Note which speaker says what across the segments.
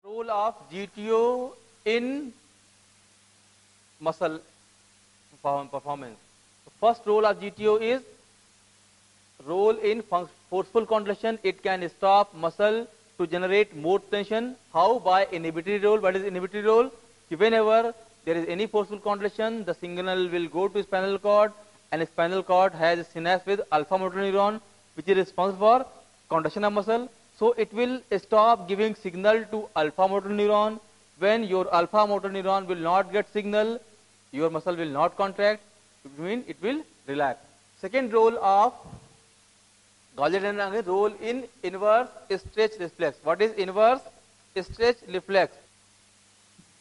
Speaker 1: Role of GTO in muscle performance. The first role of GTO is role in forceful contraction. It can stop muscle to generate more tension. How? By inhibitory role. What is inhibitory role? Whenever there is any forceful contraction, the signal will go to spinal cord, and spinal cord has a synapse with alpha motor neuron, which is responsible for contraction of muscle. So it will stop giving signal to alpha motor neuron. When your alpha motor neuron will not get signal, your muscle will not contract. It will relax. Second role of Golgi role in inverse stretch reflex. What is inverse stretch reflex?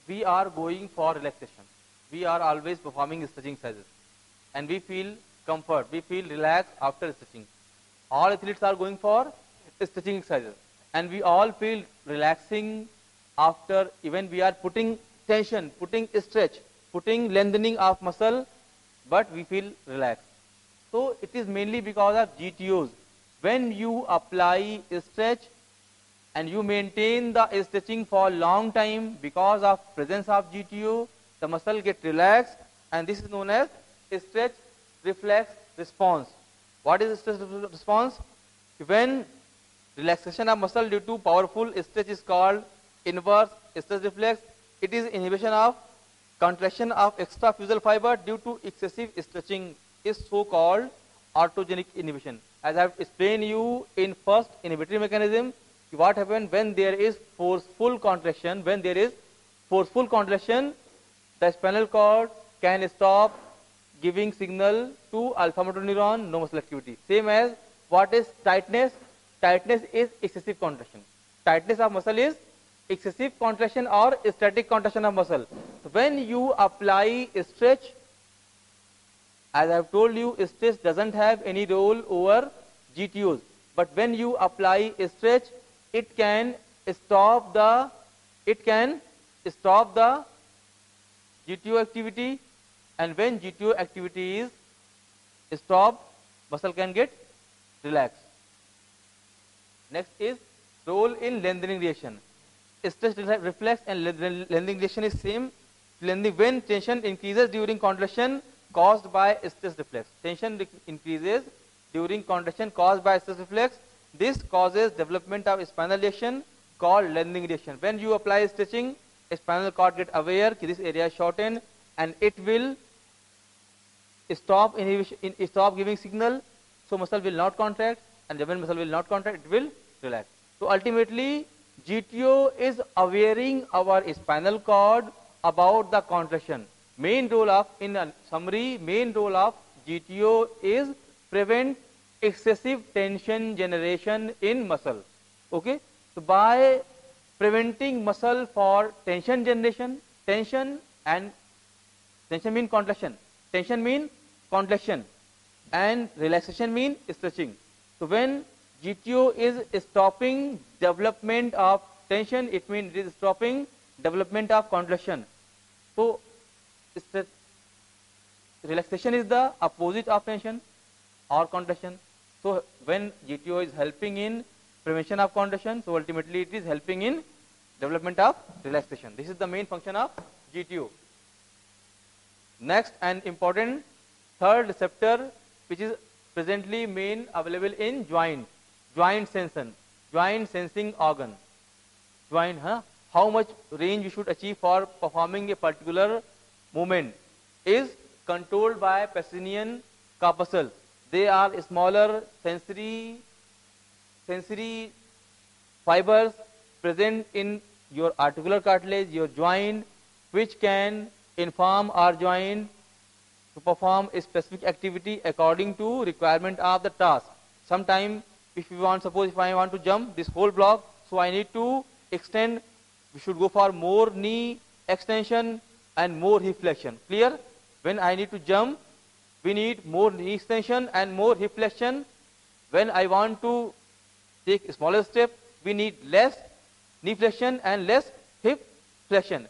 Speaker 1: We are going for relaxation. We are always performing stretching exercises, and we feel comfort. We feel relaxed after stretching. All athletes are going for stretching exercises, and we all feel relaxing after even we are putting tension, putting stretch, putting lengthening of muscle, but we feel relaxed. So it is mainly because of GTOs. When you apply stretch and you maintain the stretching for long time, because of presence of GTO, the muscle get relaxed, and this is known as stretch reflex response. What is stretch response? When relaxation of muscle due to powerful stretch is called inverse stretch reflex. It is inhibition of contraction of extrafusal fiber due to excessive stretching is so called autogenic inhibition. As I have explained you in first inhibitory mechanism, what happens when there is forceful contraction? When there is forceful contraction, the spinal cord can stop giving signal to alpha motor neuron, no muscle activity. Same as what is tightness? Tightness is excessive contraction. Tightness of muscle is excessive contraction or static contraction of muscle. So when you apply stretch, as I have told you, stretch doesn't have any role over GTOs. But when you apply stretch, it can stop the GTO activity, and when GTO activity is stopped, muscle can get relaxed. Next is role in lengthening reaction. Stretch reflex and lengthening reaction is same. When tension increases during contraction caused by stress reflex. Tension increases during contraction caused by stress reflex. This causes development of spinal reaction called lengthening reaction. When you apply stretching, spinal cord get aware that this area is shortened, and it will stop inhibition, stop giving signal, so muscle will not contract, and when muscle will not contract, it will relax. So ultimately, GTO is awareing our spinal cord about the contraction. Main role of, in a summary, main role of GTO is prevent excessive tension generation in muscle. Okay, so by preventing muscle for tension generation, tension mean contraction, tension mean contraction, and relaxation mean stretching. So when GTO is stopping development of tension, it means it is stopping development of contraction. So relaxation is the opposite of tension or contraction. So when GTO is helping in prevention of contraction, so ultimately it is helping in development of relaxation. This is the main function of GTO. Next, an important third receptor which is presently main available in joint sensing organ. How much range you should achieve for performing a particular movement is controlled by Pacinian corpuscle. They are smaller sensory fibers present in your articular cartilage, your joint, which can inform our joint to perform a specific activity according to requirement of the task. Sometimes if you want, suppose if I want to jump this whole block, so I need to extend, we should go for more knee extension and more hip flexion. Clear? When I need to jump, we need more knee extension and more hip flexion. When I want to take a smaller step, we need less knee flexion and less hip flexion.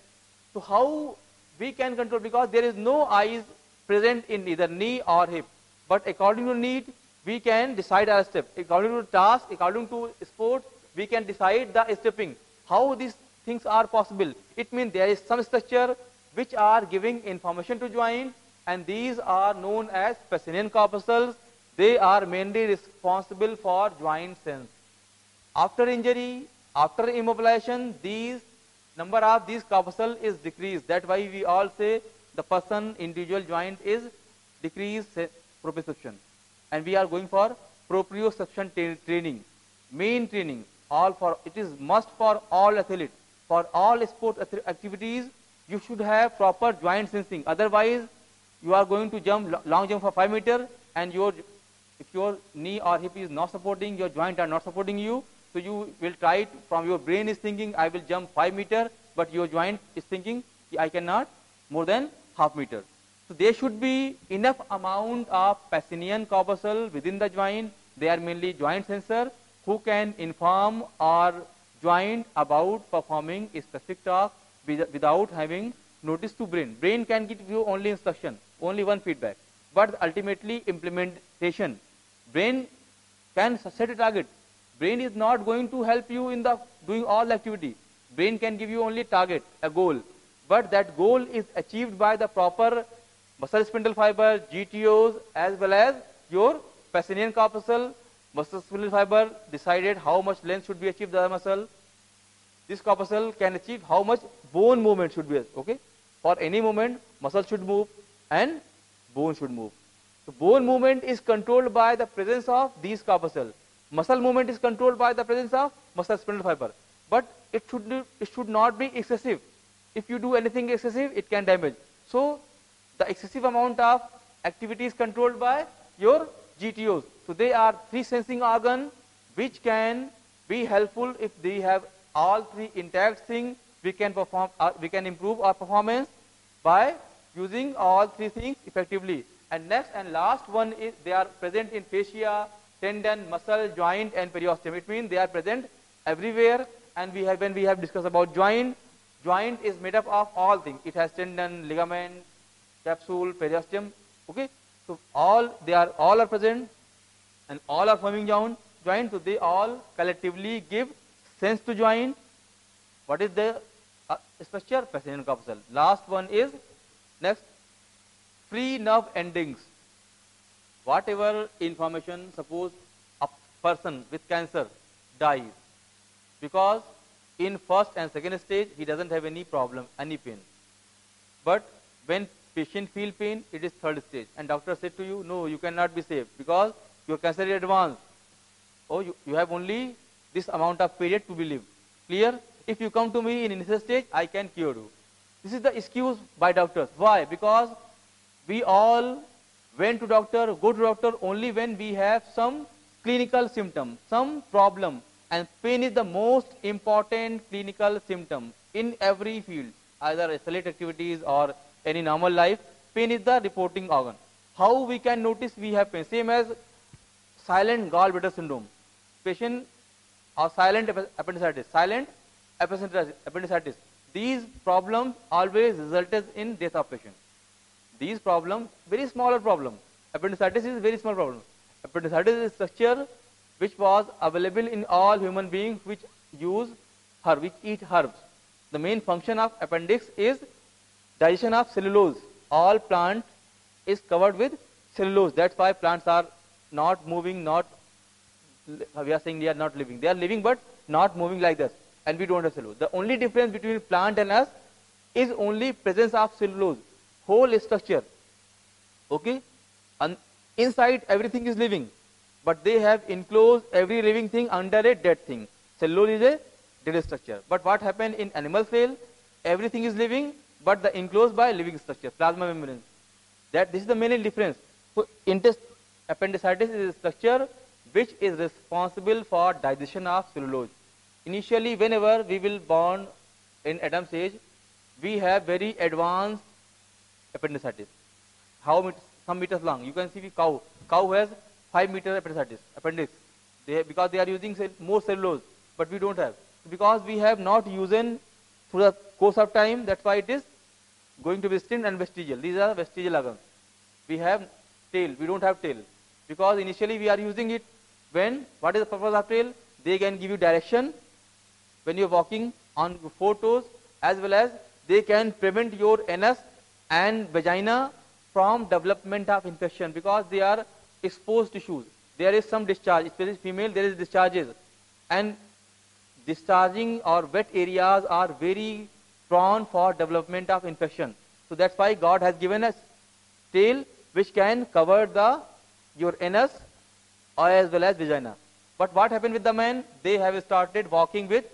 Speaker 1: So how we can control, because there is no eyes present in either knee or hip, but according to need we can decide our step. According to task, according to sport, we can decide the stepping. How these things are possible. It means there is some structure which are giving information to joint, and these are known as Pacinian corpuscles. They are mainly responsible for joint sense. After injury, after immobilization, these number of these corpuscle is decreased. That's why we all say the person individual joint is decreased proprioception, and we are going for proprioception training, main training. All for it is must for all athletes, for all sport activities. You should have proper joint sensing. Otherwise, you are going to jump long jump for 5 meters, and if your knee or hip is not supporting, your joint are not supporting you. So you will try it from your brain is thinking I will jump 5 meters, but your joint is thinking I cannot more than half meter. So there should be enough amount of Pacinian corpuscle within the joint. They are mainly joint sensor who can inform our joint about performing a specific task without having notice to brain. Brain can give you only instruction, only one feedback, but ultimately implementation. Brain can set a target. Brain is not going to help you in the doing all the activity. Brain can give you only target, a goal, but that goal is achieved by the proper muscle spindle fiber, GTOs, as well as your Pacinian corpuscle. Muscle spindle fiber decided how much length should be achieved by the muscle. This corpuscle can achieve how much bone movement should be. Okay, for any movement, muscle should move and bone should move. So bone movement is controlled by the presence of these corpuscle. Muscle movement is controlled by the presence of muscle spindle fiber. But it should not be excessive. If you do anything excessive, it can damage. So the excessive amount of activity is controlled by your GTOs. So they are three sensing organ which can be helpful if they have all three intact things. We can improve our performance by using all three things effectively. And next and last one is they are present in fascia, tendon, muscle, joint, and periosteum. It means they are present everywhere. And when we have discussed about joint is made up of all things. It has tendon, ligament, capsule, periosteum. Okay, so all are present, and all are forming joint. So they all collectively give sense to joint. What is the structure? Pacinian corpuscle. Last one is next free nerve endings. Whatever information, suppose a person with cancer dies, because in first and second stage he doesn't have any problem, any pain. But when patient feel pain, it is third stage, and doctor said to you, no, you cannot be saved because your cancer is advanced. Oh, you have only this amount of period to be lived. Clear? If you come to me in initial stage, I can cure you. This is the excuse by doctors. Why? Because we all go to doctor only when we have some clinical symptom, some problem. And pain is the most important clinical symptom in every field, either athlete activities or any normal life. Pain is the reporting organ. How we can notice we have pain? Same as silent gallbladder syndrome. Patient or silent appendicitis, appendicitis. These problems always resulted in death of patient. These problems, very smaller problem. Appendicitis is very small problem. Appendicitis is a structure which was available in all human beings which eat herbs. The main function of appendix is digestion of cellulose. All plant is covered with cellulose. That's why plants are not moving, we are saying they are not living. They are living but not moving like this. And we don't have cellulose. The only difference between plant and us is only presence of cellulose. Whole structure. Okay? And inside everything is living. But they have enclosed every living thing under a dead thing. Cellulose is a dead structure. But what happened in animal cell? Everything is living, but the enclosed by living structure, plasma membrane. This is the main difference. So appendicitis is a structure which is responsible for digestion of cellulose. Initially, whenever we will born in Adam's age, we have very advanced appendicitis. Some meters long. You can see the cow. Cow has 5 meter appendix. Because they are using more cellulose, but we don't have. Because we have not used through the course of time, that's why it is going to be stint and vestigial. These are vestigial organs. We have tail. We don't have tail. Because initially we are using it when, what is the purpose of tail? They can give you direction when you are walking on photos, as well as they can prevent your anus and vagina from development of infection, because they are exposed tissues. There is some discharge, especially female, there is discharges, and discharging or wet areas are very prone for development of infection. So that's why God has given us tail which can cover your anus or as well as vagina. But what happened with the men? They have started walking with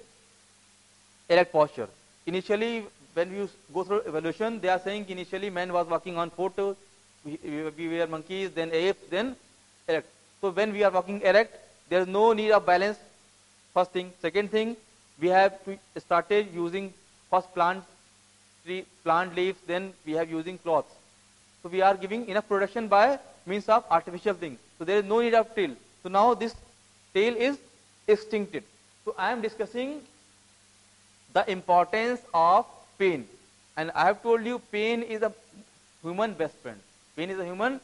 Speaker 1: erect posture. Initially, when you go through evolution, they are saying initially men was walking on four toes, we were monkeys, then apes, then erect. So when we are walking erect, there is no need of balance. First thing. Second thing, we have started using first plant leaves, then we have using cloths. So we are giving enough protection by means of artificial things. So there is no need of tail. So now this tail is extincted. So I am discussing the importance of pain. And I have told you pain is a human best friend. Pain is a human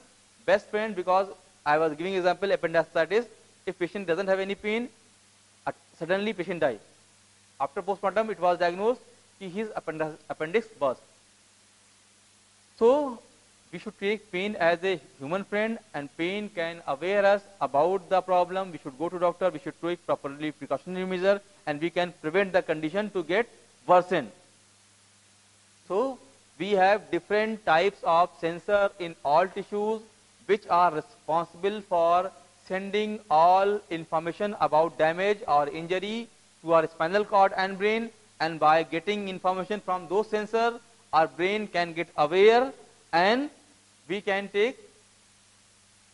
Speaker 1: best friend, because I was giving example appendicitis. If patient doesn't have any pain, suddenly patient died. After postmortem, it was diagnosed that his appendix burst. So we should take pain as a human friend, and pain can aware us about the problem. We should go to doctor, we should take properly precautionary measure, and we can prevent the condition to get worsen. So we have different types of sensor in all tissues which are responsible for sending all information about damage or injury to our spinal cord and brain, and by getting information from those sensors, our brain can get aware and we can take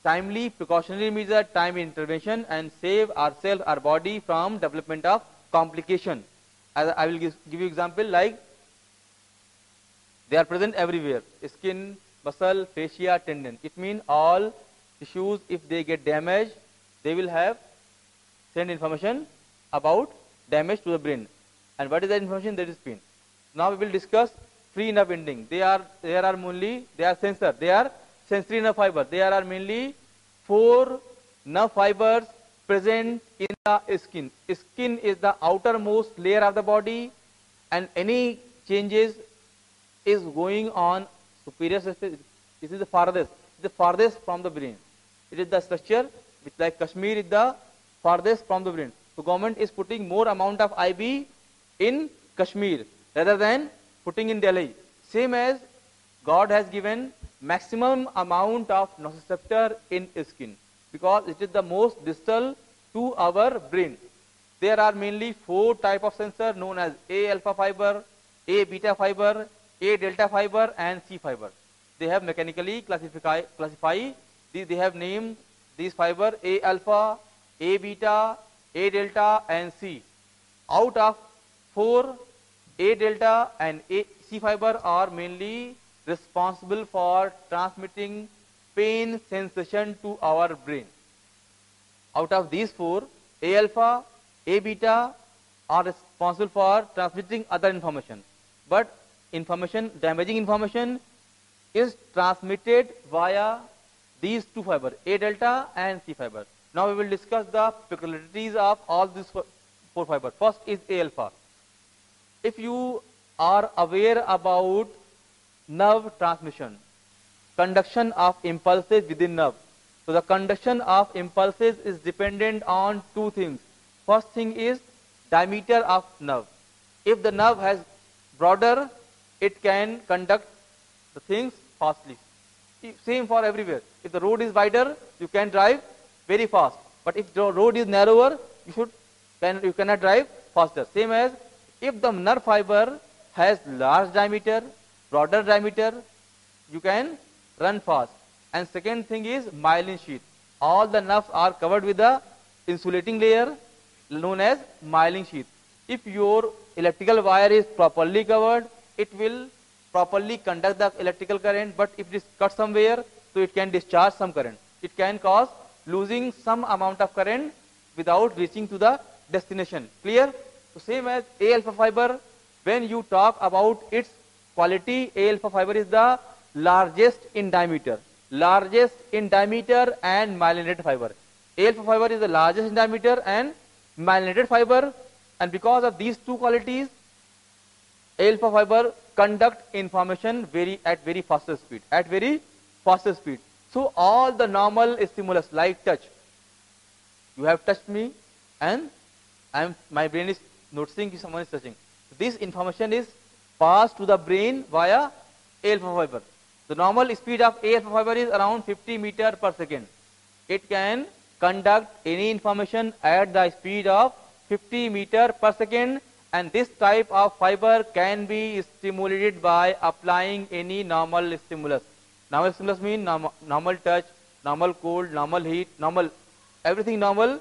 Speaker 1: timely precautionary measure, time intervention, and save ourselves, our body from development of complication. As I will give you example, like they are present everywhere: skin, muscle, fascia, tendon. It means all tissues, if they get damaged, they will have send information about damage to the brain. And what is that information? That is pain. Now we will discuss free nerve ending. They are sensor. They are sensory nerve fiber. There are mainly 4 nerve fibers present in the skin. Skin is the outermost layer of the body, and any changes is going on superior surface. This is the farthest from the brain. It is the structure which, like Kashmir, is the farthest from the brain. So government is putting more amount of IB in Kashmir rather than putting in Delhi. Same as God has given maximum amount of nociceptor in skin, because it is the most distal to our brain. There are mainly 4 type of sensor known as A alpha fiber, A beta fiber, A delta fiber, and C fiber. They have mechanically classify. They have named these fiber A alpha, A beta, A delta, and C. Out of 4, A delta and C fiber are mainly responsible for transmitting pain sensation to our brain. Out of these 4, A alpha, A beta are responsible for transmitting other information. But damaging information is transmitted via these 2 fibers, A delta and C fiber. Now we will discuss the peculiarities of all these 4 fibers. First is A alpha. If you are aware about nerve transmission, conduction of impulses within nerve. So the conduction of impulses is dependent on 2 things. First thing is diameter of nerve. If the nerve has broader, it can conduct the things fastly. Same for everywhere. If the road is wider, you can drive very fast. But if the road is narrower, you cannot drive faster. Same as if the nerve fiber has large diameter, broader diameter, you can run fast. And second thing is myelin sheath. All the nerves are covered with the insulating layer known as myelin sheath. If your electrical wire is properly covered, it will properly conduct the electrical current. But if it is cut somewhere, so it can discharge some current. It can cause losing some amount of current without reaching to the destination. Clear? So same as A alpha fiber, when you talk about its quality, A alpha fiber is the largest in diameter. Largest in diameter and myelinated fiber. A alpha fiber is the largest in diameter and myelinated fiber, and because of these 2 qualities, A alpha fiber conduct information at very faster speed, at very faster speed. So all the normal stimulus like touch, you have touched me and my brain is noticing if someone is touching. This information is passed to the brain via A alpha fiber. The normal speed of A alpha fiber is around 50 meter per second. It can conduct any information at the speed of 50 meter per second, and this type of fiber can be stimulated by applying any normal stimulus. Normal stimulus means normal touch, normal cold, normal heat, normal, everything normal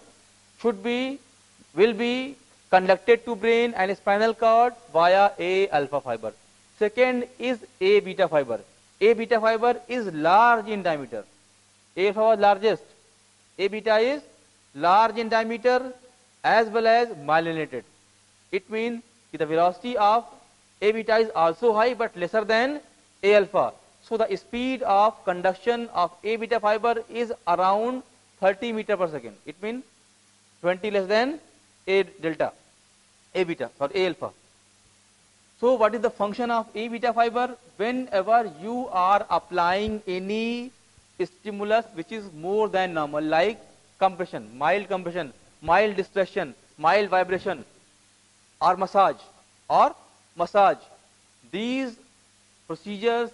Speaker 1: will be conducted to brain and spinal cord via A alpha fiber. Second is A beta fiber. A beta fiber is large in diameter. A alpha was largest. A beta is large in diameter as well as myelinated. It means the velocity of A beta is also high but lesser than A alpha. So the speed of conduction of A beta fiber is around 30 meter per second. It means 20 less than A delta, A beta, sorry, A alpha. So what is the function of A beta fiber? Whenever you are applying any stimulus which is more than normal, like compression, mild distraction, mild vibration, or massage, these procedures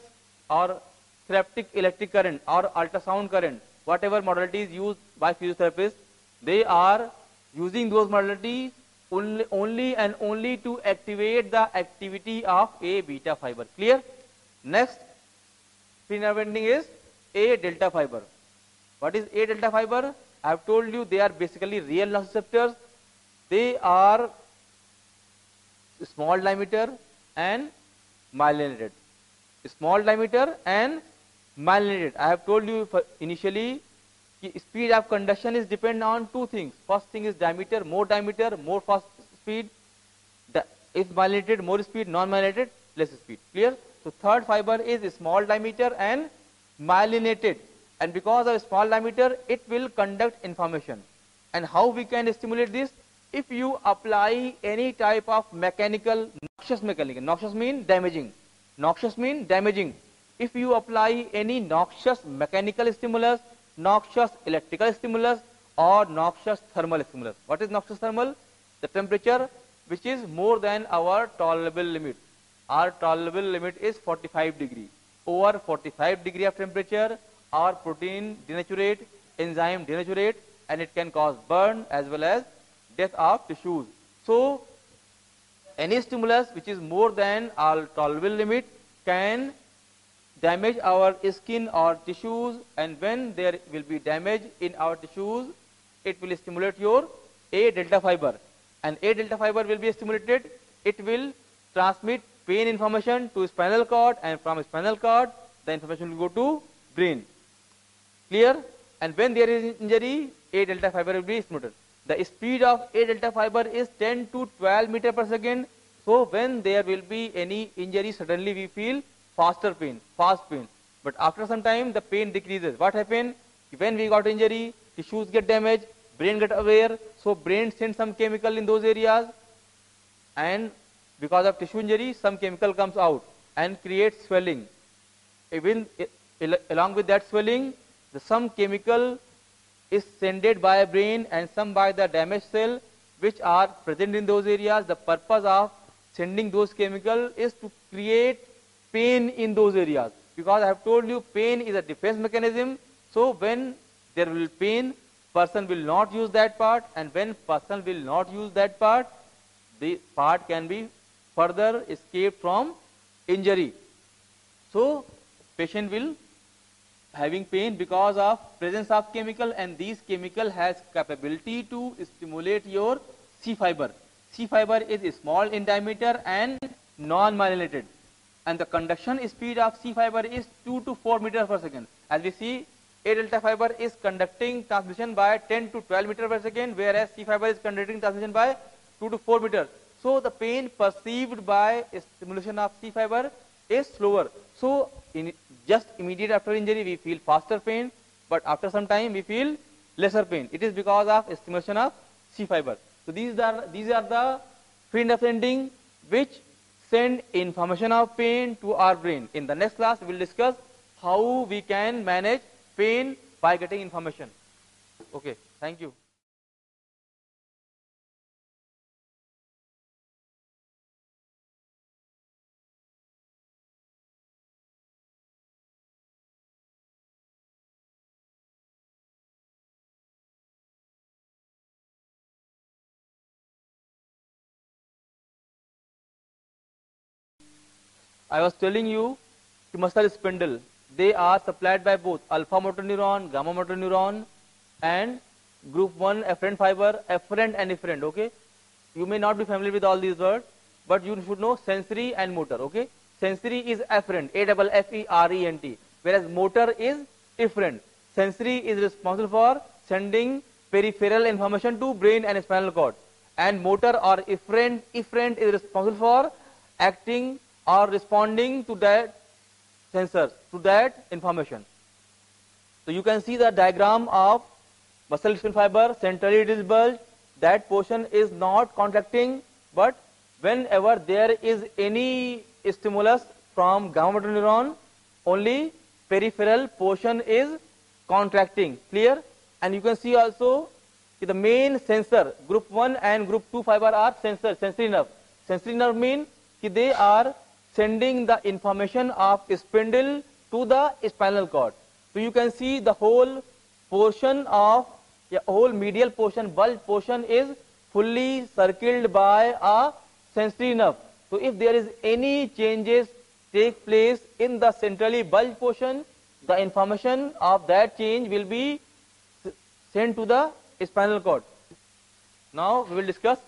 Speaker 1: or therapeutic electric current or ultrasound current, whatever modalities used by physiotherapists, they are using those modalities only and only to activate the activity of A beta fiber. Clear? Next, pre-nerve-ending is A delta fiber. What is A delta fiber? I have told you they are basically real nociceptors. They are small diameter and myelinated. Small diameter and myelinated. I have told you initially, speed of conduction is depend on two things. First thing is diameter, more fast speed. If myelinated, more speed, non-myelinated, less speed. Clear? So third fiber is small diameter and myelinated, and because of small diameter, it will conduct information. And how we can stimulate this? If you apply any type of noxious mean damaging. If you apply any noxious mechanical stimulus, noxious electrical stimulus, or noxious thermal stimulus. What is noxious thermal? The temperature which is more than our tolerable limit. Our tolerable limit is 45 degree. Over 45 degree of temperature, our protein denaturate, enzyme denaturate, and it can cause burn as well as death of tissues. So any stimulus which is more than our tolerable limit can damage our skin or tissues, and when there will be damage in our tissues, it will stimulate your A delta fiber, and A delta fiber will be stimulated. It will transmit pain information to spinal cord, and from spinal cord the information will go to brain. Clear? And when there is injury, A delta fiber will be stimulated. The speed of A delta fiber is 10 to 12 meter per second. So when there will be any injury, suddenly we feel fast pain. But after some time, the pain decreases. What happens? When we got injury, tissues get damaged, brain get aware, so brain sends some chemical in those areas, and because of tissue injury, some chemical comes out and creates swelling. Even along with that swelling, some chemical is sended by brain and some by the damaged cell which are present in those areas. The purpose of sending those chemicals is to create pain in those areas, because I have told you pain is a defense mechanism. So when there will be pain, person will not use that part, and when person will not use that part, the part can be further escaped from injury. So patient will having pain because of presence of chemical, and these chemical has capability to stimulate your C fiber. C fiber is small in diameter and non-myelinated, and the conduction speed of C fiber is 2 to 4 meters per second. As we see, A delta fiber is conducting transmission by 10 to 12 meters per second, whereas C fiber is conducting transmission by 2 to 4 meters. So the pain perceived by stimulation of C fiber is slower. So just immediate after injury we feel faster pain, but after some time we feel lesser pain. It is because of stimulation of C fiber. So these are the pre-nerve ending which send information of pain to our brain. In the next class, we will discuss how we can manage pain by getting information. Okay, thank you. I was telling you, the muscle spindle, they are supplied by both alpha motor neuron, gamma motor neuron, and group 1 afferent fiber, afferent and efferent, okay? You may not be familiar with all these words, but you should know sensory and motor, okay? Sensory is afferent, A-F-F-E-R-E-N-T, whereas motor is efferent. Sensory is responsible for sending peripheral information to brain and spinal cord, and motor or efferent is responsible for acting or responding to that sensors, to that information. So you can see the diagram of muscle spindle fiber, centrally it is bulged, that portion is not contracting, but whenever there is any stimulus from gamma motor neuron, only peripheral portion is contracting, clear? And you can see also the main sensor, group 1 and group 2 fiber are sensory nerve. Sensory nerve means they are sending the information of spindle to the spinal cord. So you can see the whole portion of, whole medial portion, bulge portion is fully circled by a sensory nerve. So if there is any changes take place in the centrally bulge portion, the information of that change will be sent to the spinal cord. Now we will discuss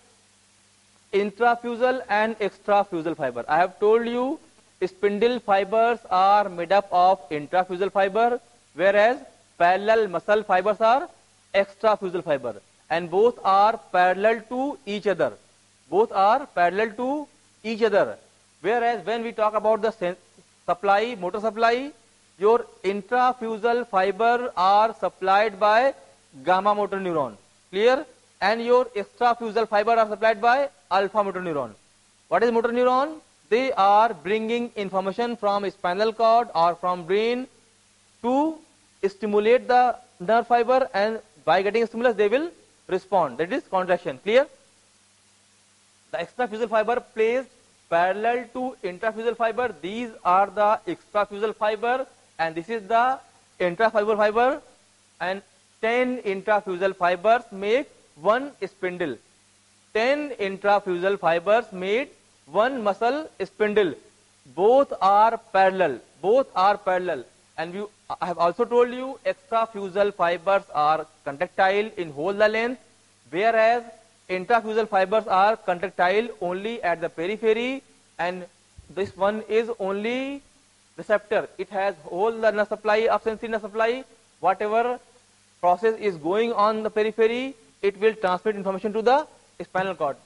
Speaker 1: intrafusal and extrafusal fiber. I have told you spindle fibers are made up of intrafusal fiber, whereas parallel muscle fibers are extrafusal fiber, and both are parallel to each other. Both are parallel to each other. Whereas when we talk about the supply, motor supply, your intrafusal fiber are supplied by gamma motor neuron. Clear? And your extrafusal fiber are supplied by alpha motor neuron. What is motor neuron? They are bringing information from spinal cord or from brain to stimulate the nerve fiber, and by getting stimulus they will respond. That is contraction. Clear? The extrafusal fiber placed parallel to intrafusal fiber. These are the extrafusal fiber, and this is the intrafusal fiber, and 10 intrafusal fibers make one spindle. 10 intrafusal fibers made one muscle spindle. Both are parallel. Both are parallel. And I have also told you extrafusal fibers are contractile in whole the length, whereas intrafusal fibers are contractile only at the periphery, and this one is only receptor. It has whole the nerve supply of sensory nerve supply. Whatever process is going on the periphery, it will transmit information to the spinal cord.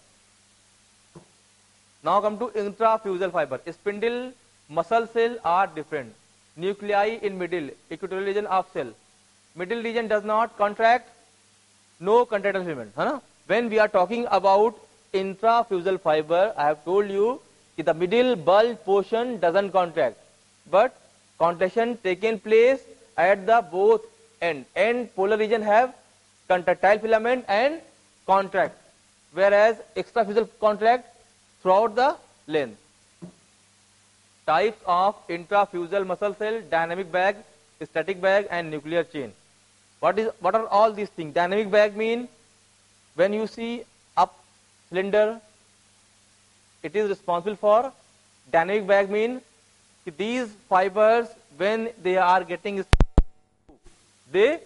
Speaker 1: Now come to intrafusal fiber. Spindle muscle cell are different. Nuclei in middle, equatorial region of cell. Middle region does not contract, no contractile filament. When we are talking about intrafusal fiber, I have told you that the middle bulge portion doesn't contract, but contraction taken place at the both end. End polar region have contractile filament and contract, whereas extrafusal contract throughout the length. Types of intrafusal muscle cell: dynamic bag, static bag, and nuclear chain. What are all these things? Dynamic bag mean when you see up cylinder, it is responsible for. Dynamic bag mean these fibers, when they are getting, they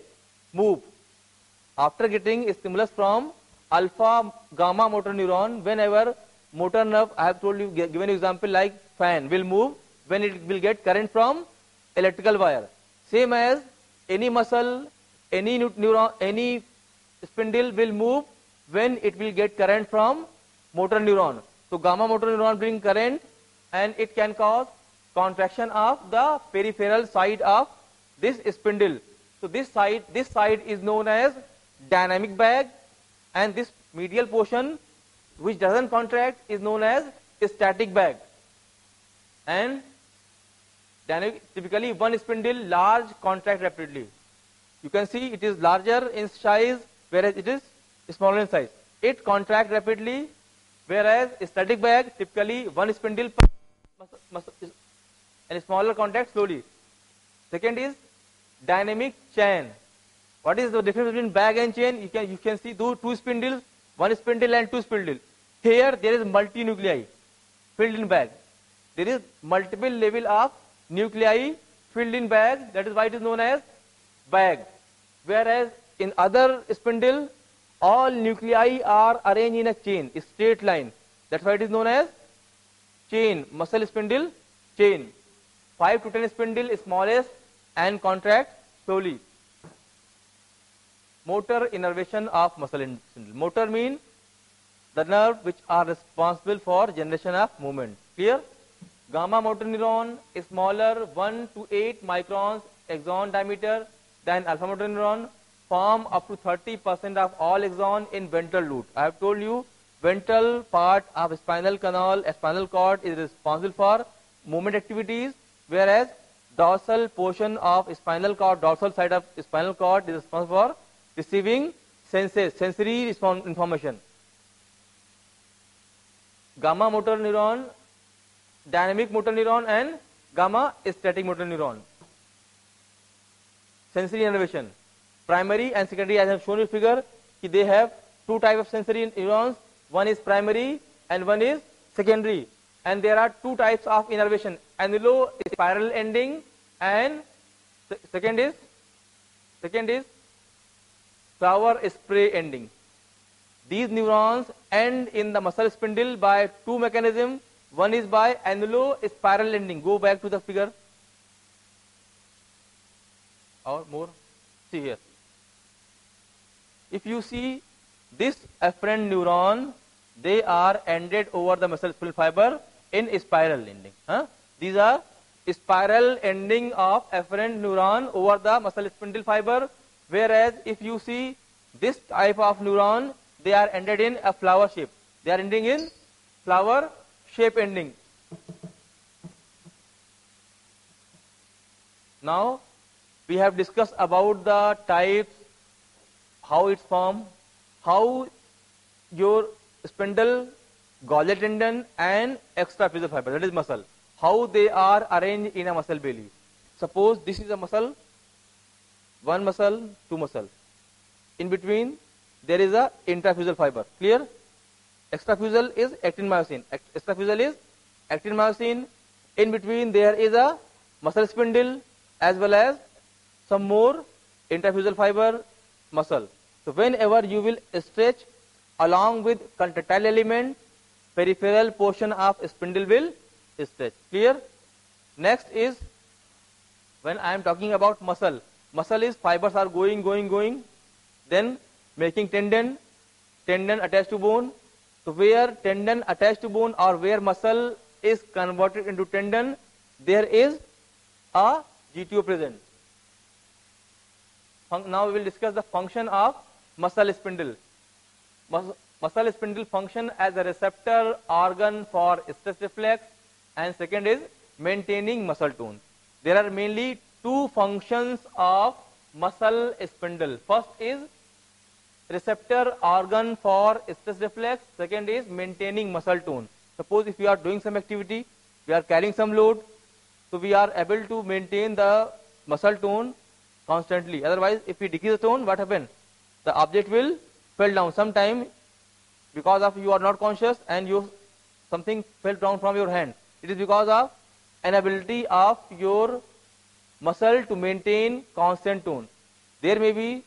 Speaker 1: move. After getting stimulus from alpha gamma motor neuron, whenever motor nerve, I have told you, given example like fan will move when it will get current from electrical wire. Same as any muscle, any neuron, any spindle will move when it will get current from motor neuron. So gamma motor neuron bring current, and it can cause contraction of the peripheral side of this spindle. So this side is known as dynamic bag, and this medial portion which doesn't contract is known as static bag. And dynamic, typically one spindle large contract rapidly. You can see it is larger in size, whereas it is smaller in size. It contracts rapidly, whereas a static bag typically one spindle and smaller contract slowly. Second is dynamic chain. What is the difference between bag and chain? You can see two spindles, one spindle and two spindles. Here there is multi-nuclei filled in bag. There is multiple level of nuclei filled in bag. That is why it is known as bag. Whereas in other spindle, all nuclei are arranged in a chain, a straight line. That's why it is known as chain, muscle spindle chain. 5 to 10 spindle is smallest and contract slowly. Motor innervation of muscle spindle. Motor means the nerve which are responsible for generation of movement. Clear? Gamma motor neuron is smaller, 1 to 8 microns axon diameter than alpha motor neuron, form up to 30% of all axon in ventral root. I have told you, ventral part of spinal canal, spinal cord is responsible for movement activities, whereas dorsal portion of spinal cord, dorsal side of spinal cord is responsible for receiving sensory information. Gamma motor neuron, dynamic motor neuron, and gamma static motor neuron. Sensory innervation. Primary and secondary, as I have shown you figure, they have two types of sensory neurons. One is primary and one is secondary. And there are two types of innervation. Annulo-spiral ending, and second is flower spray ending. These neurons end in the muscle spindle by two mechanisms. One is by annulo-spiral ending. Go back to the figure. Or more. See here. If you see this afferent neuron, they are ended over the muscle spindle fiber in spiral ending. These are spiral ending of afferent neuron over the muscle spindle fiber. Whereas if you see this type of neuron, they are ended in a flower shape. They are ending in flower shape ending. Now we have discussed about the types, how it's formed, how your spindle, Golgi tendon and extraphyseal fiber, that is muscle, how they are arranged in a muscle belly. Suppose this is a muscle, one muscle, two muscle. In between there is a intraphyseal fiber. Clear? Extraphyseal is actin myosin. Extraphyseal is actin myosin. In between there is a muscle spindle as well as some more intraphyseal fiber muscle. So whenever you will stretch along with contractile element, peripheral portion of spindle will stretch. Clear? Next is when I am talking about muscle. Muscle is fibers are going, then making tendon attached to bone. So where tendon attached to bone or where muscle is converted into tendon, there is a GTO present. Now we will discuss the function of muscle spindle. Muscle spindle function as a receptor organ for stress reflex, and second is maintaining muscle tone. There are mainly two functions of muscle spindle. First is receptor organ for stress reflex, second is maintaining muscle tone. Suppose if you are doing some activity, we are carrying some load, so we are able to maintain the muscle tone constantly. Otherwise, if we decrease the tone, what happens? The object will fall down. Sometime because of you are not conscious and something fell down from your hand. It is because of inability of your muscle to maintain constant tone. There may be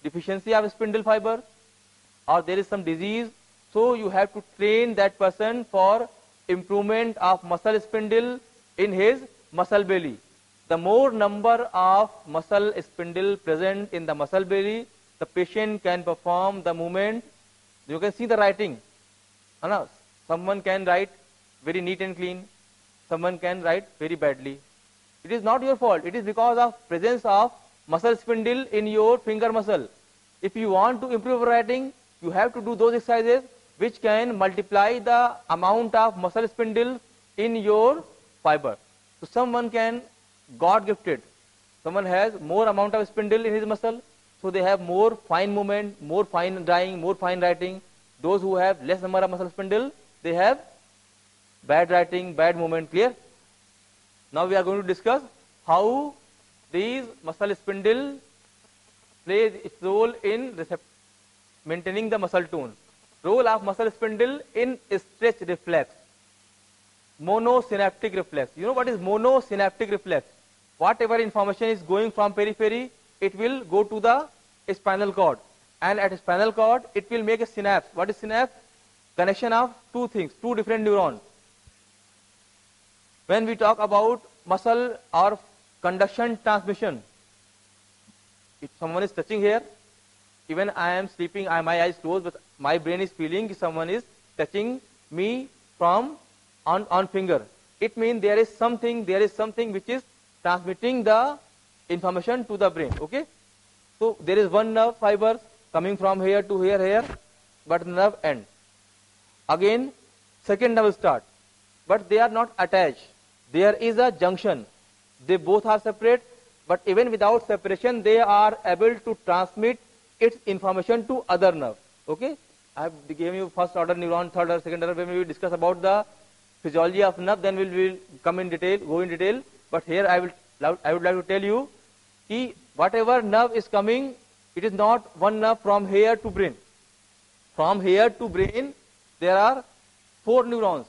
Speaker 1: deficiency of spindle fiber or there is some disease, so you have to train that person for improvement of muscle spindle in his muscle belly. The more number of muscle spindle present in the muscle belly, the patient can perform the movement. You can see the writing. Someone can write very neat and clean, someone can write very badly. It is not your fault. It is because of presence of muscle spindle in your finger muscle. If you want to improve writing, you have to do those exercises which can multiply the amount of muscle spindle in your fiber. So someone can, God gifted, someone has more amount of spindle in his muscle, so they have more fine movement, more fine drawing, more fine writing. Those who have less number of muscle spindle, they have bad writing, bad movement. Clear? Now we are going to discuss how these muscle spindle plays its role in maintaining the muscle tone. Role of muscle spindle in stretch reflex. Monosynaptic reflex. You know what is monosynaptic reflex? Whatever information is going from periphery, it will go to the spinal cord. And at spinal cord, it will make a synapse. What is synapse? Connection of two things, two different neurons. When we talk about muscle or conduction transmission, if someone is touching here, even I am sleeping, my eyes closed, but my brain is feeling someone is touching me from on finger. It means there is something which is transmitting the information to the brain. Okay, so there is one nerve fiber coming from here to here, but the nerve end. Again, second nerve start, but they are not attached. There is a junction. They both are separate, but even without separation, they are able to transmit its information to other nerve. Okay, I have given you first order neuron, third order, second order. When we discuss about the physiology of nerve, then we will come in detail, go in detail. But here I would like to tell you that whatever nerve is coming, it is not one nerve from here to brain. From here to brain, there are three neurons,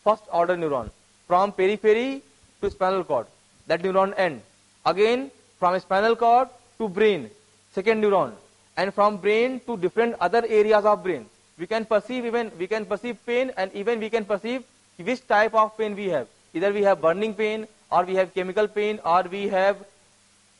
Speaker 1: first order neuron. From periphery to spinal cord, that neuron end. Again, from spinal cord to brain, second neuron. And from brain to different other areas of brain. We can perceive pain, and even we can perceive which type of pain we have. Either we have burning pain, or we have chemical pain, or we have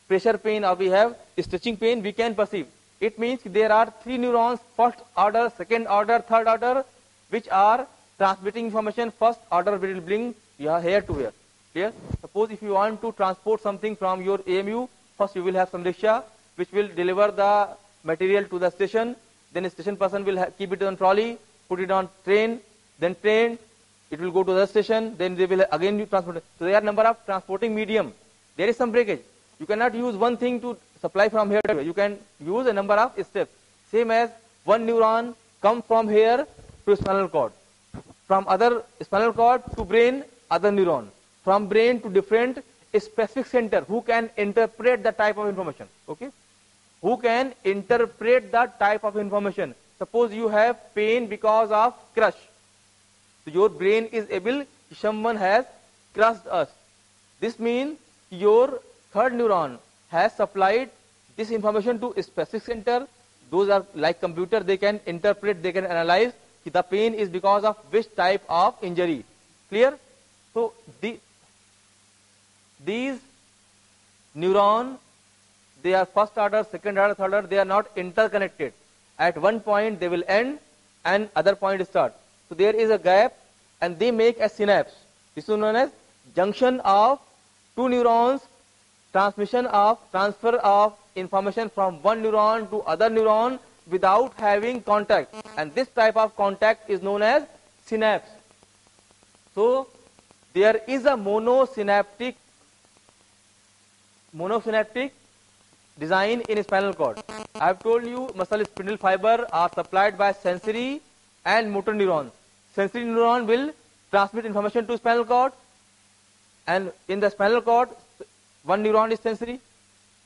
Speaker 1: pressure pain, or we have stretching pain. We can perceive. It means there are three neurons, first order, second order, third order, which are transmitting information. First order will bring here to here. Clear? Suppose if you want to transport something from your AMU, first you will have some rickshaw which will deliver the material to the station. Then a station person will keep it on trolley, put it on train, then train, it will go to the station, then they will again transport it. So there are number of transporting medium. There is some breakage. You cannot use one thing to supply from here to here. You can use a number of steps. Same as one neuron come from here to spinal cord. From other spinal cord to brain, other neuron. From brain to different specific center who can interpret the type of information. Okay? Who can interpret the type of information. Suppose you have pain because of crush. So your brain is able, someone has crushed us. This means your third neuron has supplied this information to a specific center. Those are like computer, they can interpret, they can analyze the pain is because of which type of injury. Clear? So these neurons, they are first order, second order, third order, they are not interconnected. At one point they will end and other point start. So there is a gap and they make a synapse. This is known as junction of two neurons, transfer of information from one neuron to other neuron without having contact. And this type of contact is known as synapse. So there is a monosynaptic design in spinal cord. I have told you muscle spindle fiber are supplied by sensory and motor neurons. Sensory neuron will transmit information to spinal cord, and in the spinal cord one neuron is sensory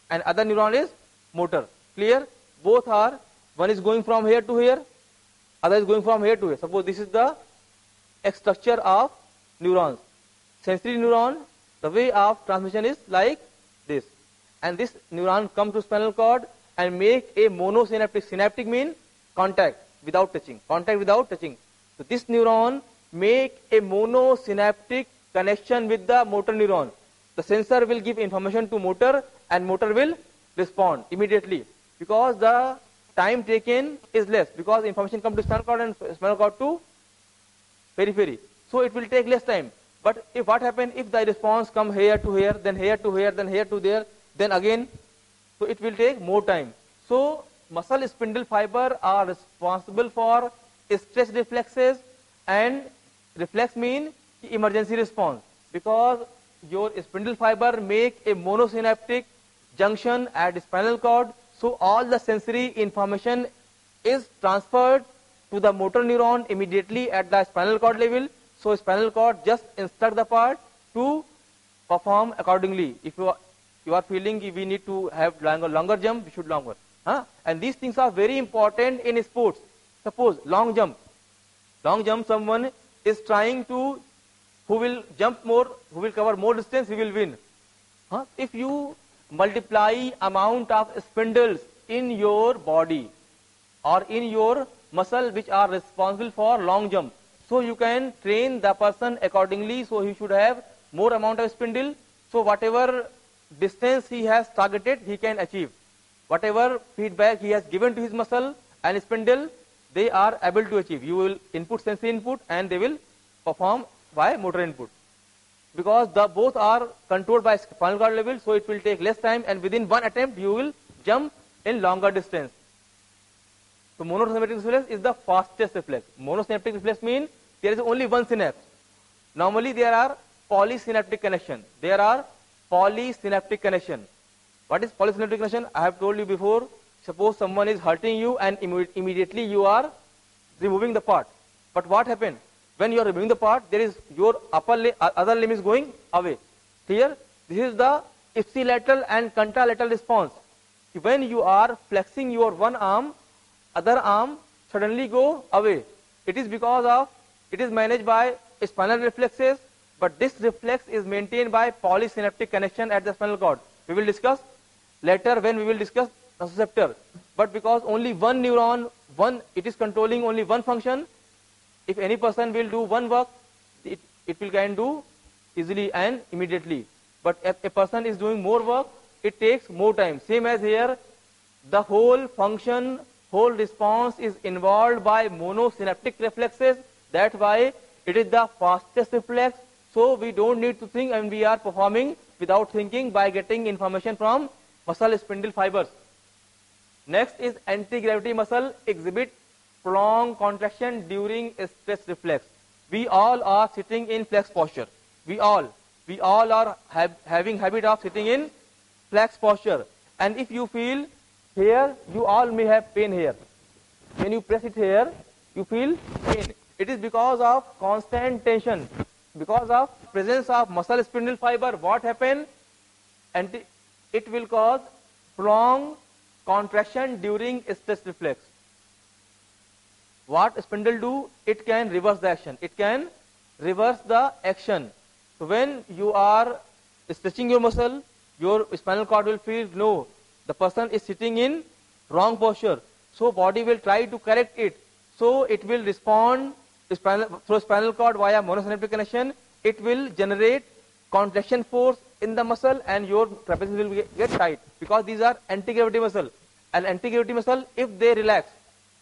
Speaker 1: and other neuron is motor. Clear? Both are, one is going from here to here, other is going from here to here. Suppose this is the structure of neurons. Sensory neuron, the way of transmission is like this. And this neuron come to spinal cord and make a monosynaptic. Synaptic means contact without touching. Contact without touching. So this neuron make a monosynaptic connection with the motor neuron. The sensor will give information to motor and motor will respond immediately. Because the time taken is less. Because information come to spinal cord and spinal cord to periphery. So it will take less time. But if what happens if the response come here to here, then here to here, then here to there, then again, so it will take more time. So muscle spindle fiber are responsible for stretch reflexes, and reflex mean emergency response, because your spindle fiber make a monosynaptic junction at spinal cord, so all the sensory information is transferred to the motor neuron immediately at the spinal cord level. So spinal cord just instruct the part to perform accordingly. If you are feeling we need to have longer jump, we should longer. And these things are very important in sports. Suppose long jump, someone is trying to, who will jump more, who will cover more distance, he will win. If you multiply amount of spindles in your body or in your muscle which are responsible for long jump, so you can train the person accordingly, so he should have more amount of spindle, so whatever distance he has targeted he can achieve. Whatever feedback he has given to his muscle and spindle, they are able to achieve. You will input sensory input and they will perform by motor input. Because both are controlled by spinal cord level, so it will take less time, and within one attempt you will jump in longer distance. So monosynaptic reflex is the fastest reflex. Monosynaptic reflex means there is only one synapse. Normally there are polysynaptic connection. What is polysynaptic connection? I have told you before. Suppose someone is hurting you and immediately you are removing the part. But what happened? When you are removing the part, there is your other limb is going away. Here, this is the ipsilateral and contralateral response. When you are flexing your one arm, other arm suddenly go away. It is managed by spinal reflexes, but this reflex is maintained by polysynaptic connection at the spinal cord. We will discuss later when we will discuss nociceptor. But because only one neuron, it is controlling only one function, if any person will do one work, it will can do easily and immediately. But if a person is doing more work, it takes more time. Same as here, the whole function, whole response is involved by monosynaptic reflexes. That's why it is the fastest reflex. So we don't need to think, and we are performing without thinking by getting information from muscle spindle fibers. Next is anti-gravity muscle exhibit prolonged contraction during stress reflex. We all are sitting in flex posture. We all are having habit of sitting in flex posture. And if you feel here, you all may have pain here. When you press it here, you feel pain. It is because of constant tension, because of presence of muscle spindle fiber. What happens? And it will cause prolonged contraction during stress reflex. What spindle do? It can reverse the action. It can reverse the action. So when you are stretching your muscle, your spinal cord will feel, no, the person is sitting in wrong posture. So body will try to correct it. So it will respond through spinal cord via monosynaptic connection. It will generate contraction force in the muscle and your trapezius will get tight, because these are anti-gravity muscle. And anti-gravity muscle, if they relax,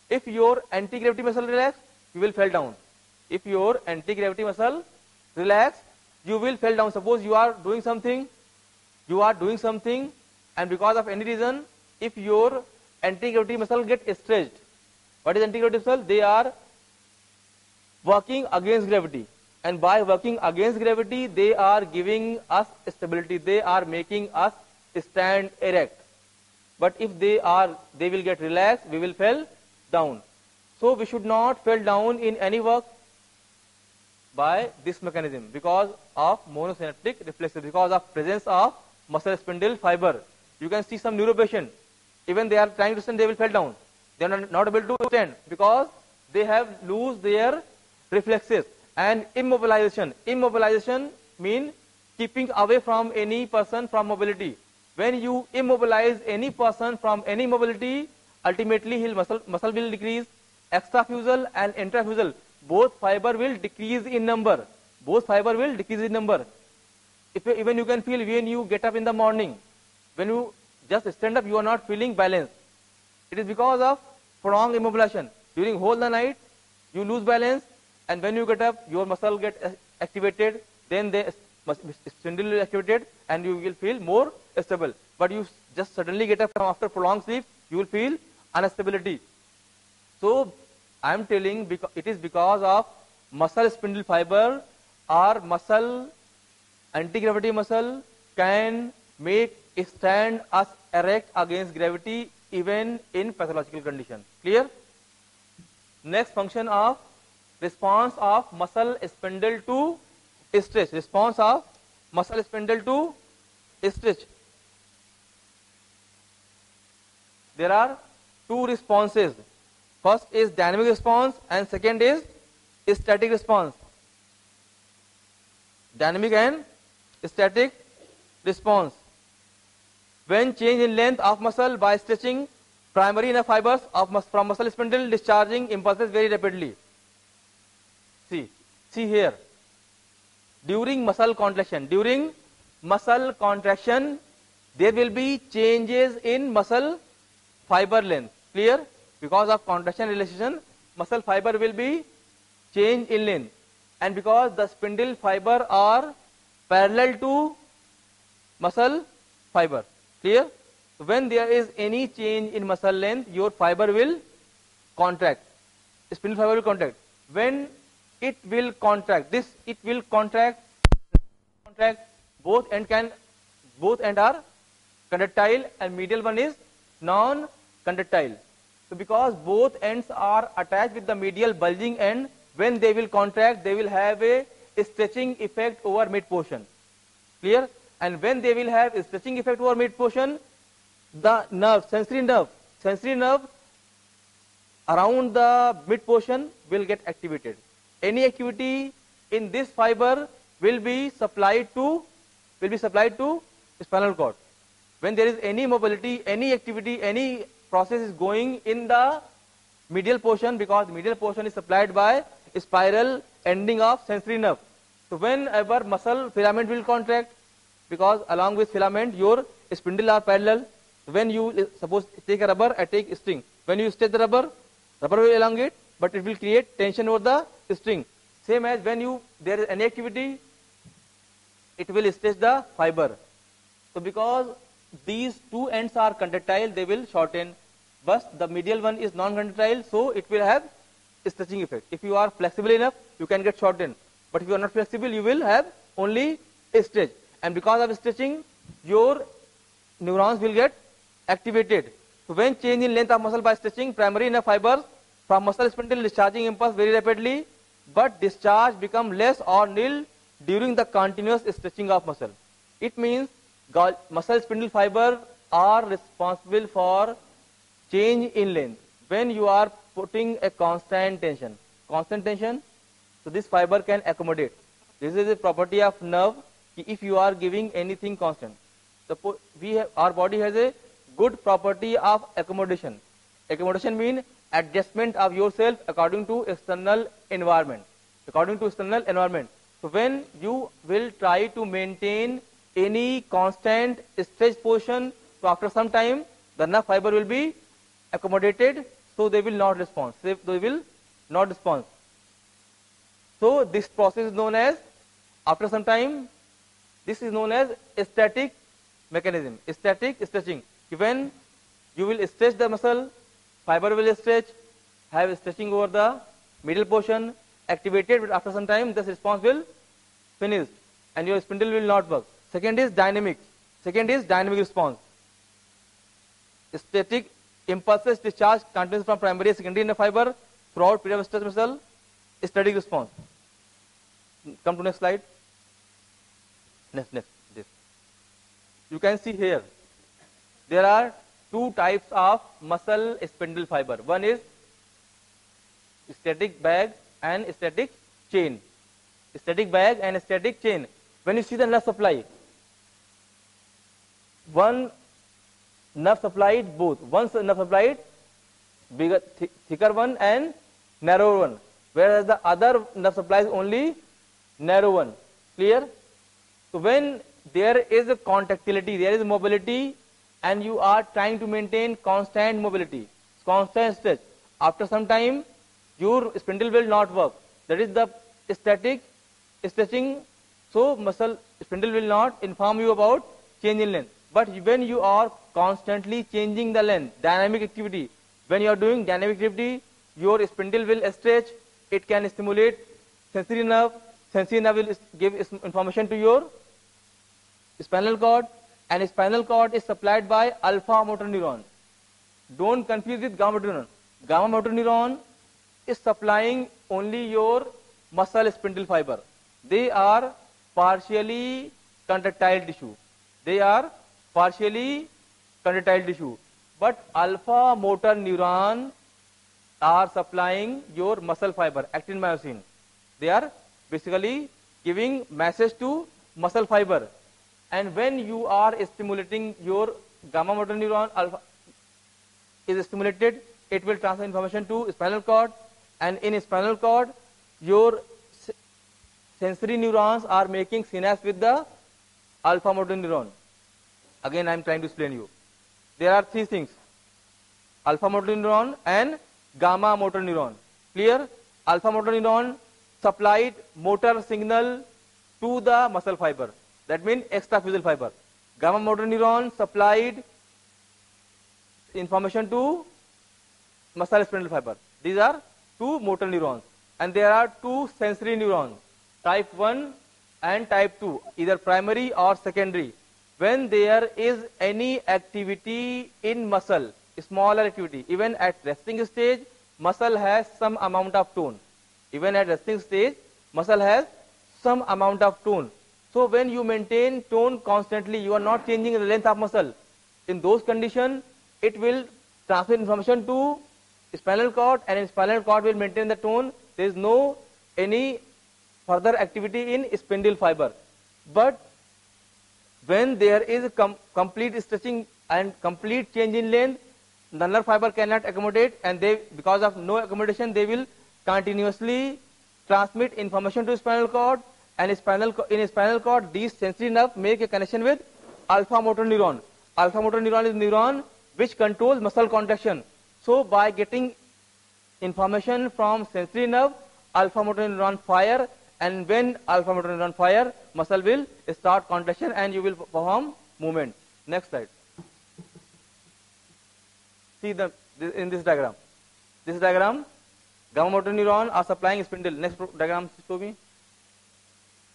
Speaker 1: if your anti-gravity muscle relax, you will fall down. If your anti-gravity muscle relax, you will fall down. Suppose you are doing something, and because of any reason, if your anti-gravity muscle gets stretched. What is anti-gravity muscle? They are working against gravity. And by working against gravity, they are giving us stability. They are making us stand erect. But if they will get relaxed, we will fall down. So we should not fall down in any work by this mechanism, because of monosynaptic reflexes, because of presence of muscle spindle fiber. You can see some neuro patient, even they are trying to stand, they will fall down. They are not able to stand because they have lose their reflexes. And immobilization means keeping away from any person from mobility. When you immobilize any person from any mobility, ultimately his muscle will decrease. Extrafusal and intrafusal, both fiber will decrease in number. Even you can feel when you get up in the morning, when you just stand up, you are not feeling balance. It is because of prolonged immobilization. During whole the night, you lose balance, and when you get up, your muscle get activated, then the spindle will activated, and you will feel more stable. But you just suddenly get up after prolonged sleep, you will feel instability. So I am telling, it is because of muscle spindle fiber or muscle, anti-gravity muscle can make stand us erect against gravity even in pathological condition. Clear? Next function of response of muscle spindle to stretch. Response of muscle spindle to stretch. There are two responses. First is dynamic response and second is static response. Dynamic and static response. When change in length of muscle by stretching primary nerve fibers from muscle spindle discharging impulses very rapidly. See here. During muscle contraction, there will be changes in muscle fiber length. Clear? Because of contraction relaxation, muscle fiber will be changed in length, and because the spindle fiber are parallel to muscle fiber. Clear? So when there is any change in muscle length, your fiber will contract. Spindle fiber will contract. When it will contract, both end are conductile and medial one is non-conductile. So because both ends are attached with the medial bulging end, when they will contract, they will have a stretching effect over mid portion. Clear? And when they will have a stretching effect over mid portion, the sensory nerve around the mid portion will get activated. Any activity in this fiber will be supplied to spinal cord. When there is any mobility, any activity, any process is going in the medial portion, because medial portion is supplied by spiral ending of sensory nerve. So whenever muscle filament will contract, because along with filament your spindle are parallel. When you suppose take a rubber, I take a string. When you stretch the rubber will elongate, but it will create tension over the string. Same as when there is any activity, it will stretch the fiber. So because these two ends are conductile, they will shorten, but the medial one is non-conductile, so it will have a stretching effect. If you are flexible enough, you can get shortened, but if you are not flexible, you will have only a stretch, and because of stretching, your neurons will get activated. So when change in length of muscle by stretching, primary nerve fibers from muscle spindle discharging impulse very rapidly, but discharge become less or nil during the continuous stretching of muscle. It means muscle spindle fiber are responsible for change in length when you are putting a constant tension. So this fiber can accommodate. This is a property of nerve. If you are giving anything constant, our body has a good property of accommodation. Accommodation means adjustment of yourself according to external environment. So when you will try to maintain any constant stretch position, so after some time the nerve fiber will be accommodated, so they will not respond. So this process is known as, after some time, this is known as static mechanism, static stretching. When you will stretch the muscle, fiber will stretch, have stretching over the middle portion, activated, but after some time this response will finish and your spindle will not work. Second is dynamic response. Static impulses discharge continues from primary and secondary nerve fiber throughout period of stretch muscle. Static response. Come to next slide. Next, this. You can see here, there are two types of muscle spindle fiber. One is static bag and static chain. When you see the nerve supply, one nerve supplied both. One nerve supplied bigger, thicker one and narrower one, whereas the other nerve supplies only narrow one. Clear? So when there is a contractility, there is mobility, and you are trying to maintain constant mobility, constant stretch, after some time your spindle will not work. That is the static stretching. So muscle spindle will not inform you about change in length. But when you are constantly changing the length, dynamic activity, when you are doing dynamic activity, your spindle will stretch, it can stimulate sensory nerve, sensory nerve will give information to your spinal cord, and spinal cord is supplied by alpha motor neuron. Don't confuse with gamma motor neuron. Gamma motor neuron is supplying only your muscle spindle fiber. They are partially contractile tissue. They are partially contractile tissue. But alpha motor neuron are supplying your muscle fiber, actin myosin. They are basically giving message to muscle fiber. And when you are stimulating your gamma motor neuron, alpha is stimulated, it will transfer information to spinal cord, and in spinal cord, your sensory neurons are making synapse with the alpha motor neuron. Again, I am trying to explain you. There are three things: alpha motor neuron and gamma motor neuron. Clear? Alpha motor neuron supplied motor signal to the muscle fiber. That means extraphyseal fiber. Gamma motor neuron supplied information to muscle spindle fiber. These are two motor neurons, and there are two sensory neurons, type 1 and type 2, either primary or secondary. When there is any activity in muscle, smaller activity, even at resting stage, muscle has some amount of tone. Even at resting stage, muscle has some amount of tone. So when you maintain tone constantly, you are not changing the length of muscle. In those conditions, it will transfer information to spinal cord, and spinal cord will maintain the tone. There is no any further activity in spindle fiber. But when there is complete stretching and complete change in length, the nerve fiber cannot accommodate, and they, because of no accommodation, they will continuously transmit information to spinal cord, and in spinal cord, these sensory nerves make a connection with alpha motor neuron. Alpha motor neuron is neuron which controls muscle contraction. So by getting information from sensory nerve, alpha motor neuron fire, and when alpha motor neuron fire, muscle will start contraction and you will perform movement. Next slide. See in this diagram. This diagram, gamma motor neuron are supplying spindle. Next diagram show me.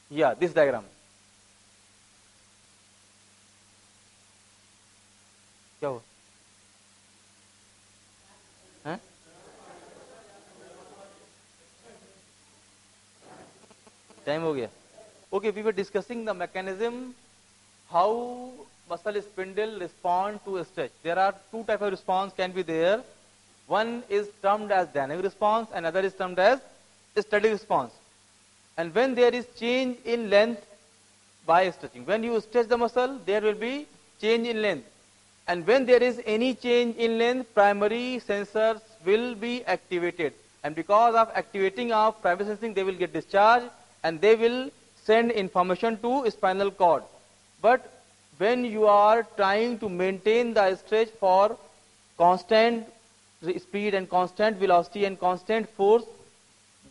Speaker 1: Yeah, this diagram. क्या हुआ? हैं? Time हो गया. Okay, we were discussing the mechanism how muscle spindle respond to stretch. There are two types of response can be there. One is termed as dynamic response, and another is termed as static response. And when there is change in length by stretching, when you stretch the muscle, there will be change in length. And when there is any change in length, primary sensors will be activated. And because of activating of primary sensing, they will get discharged and they will send information to spinal cord. But when you are trying to maintain the stretch for constant speed and constant velocity and constant force,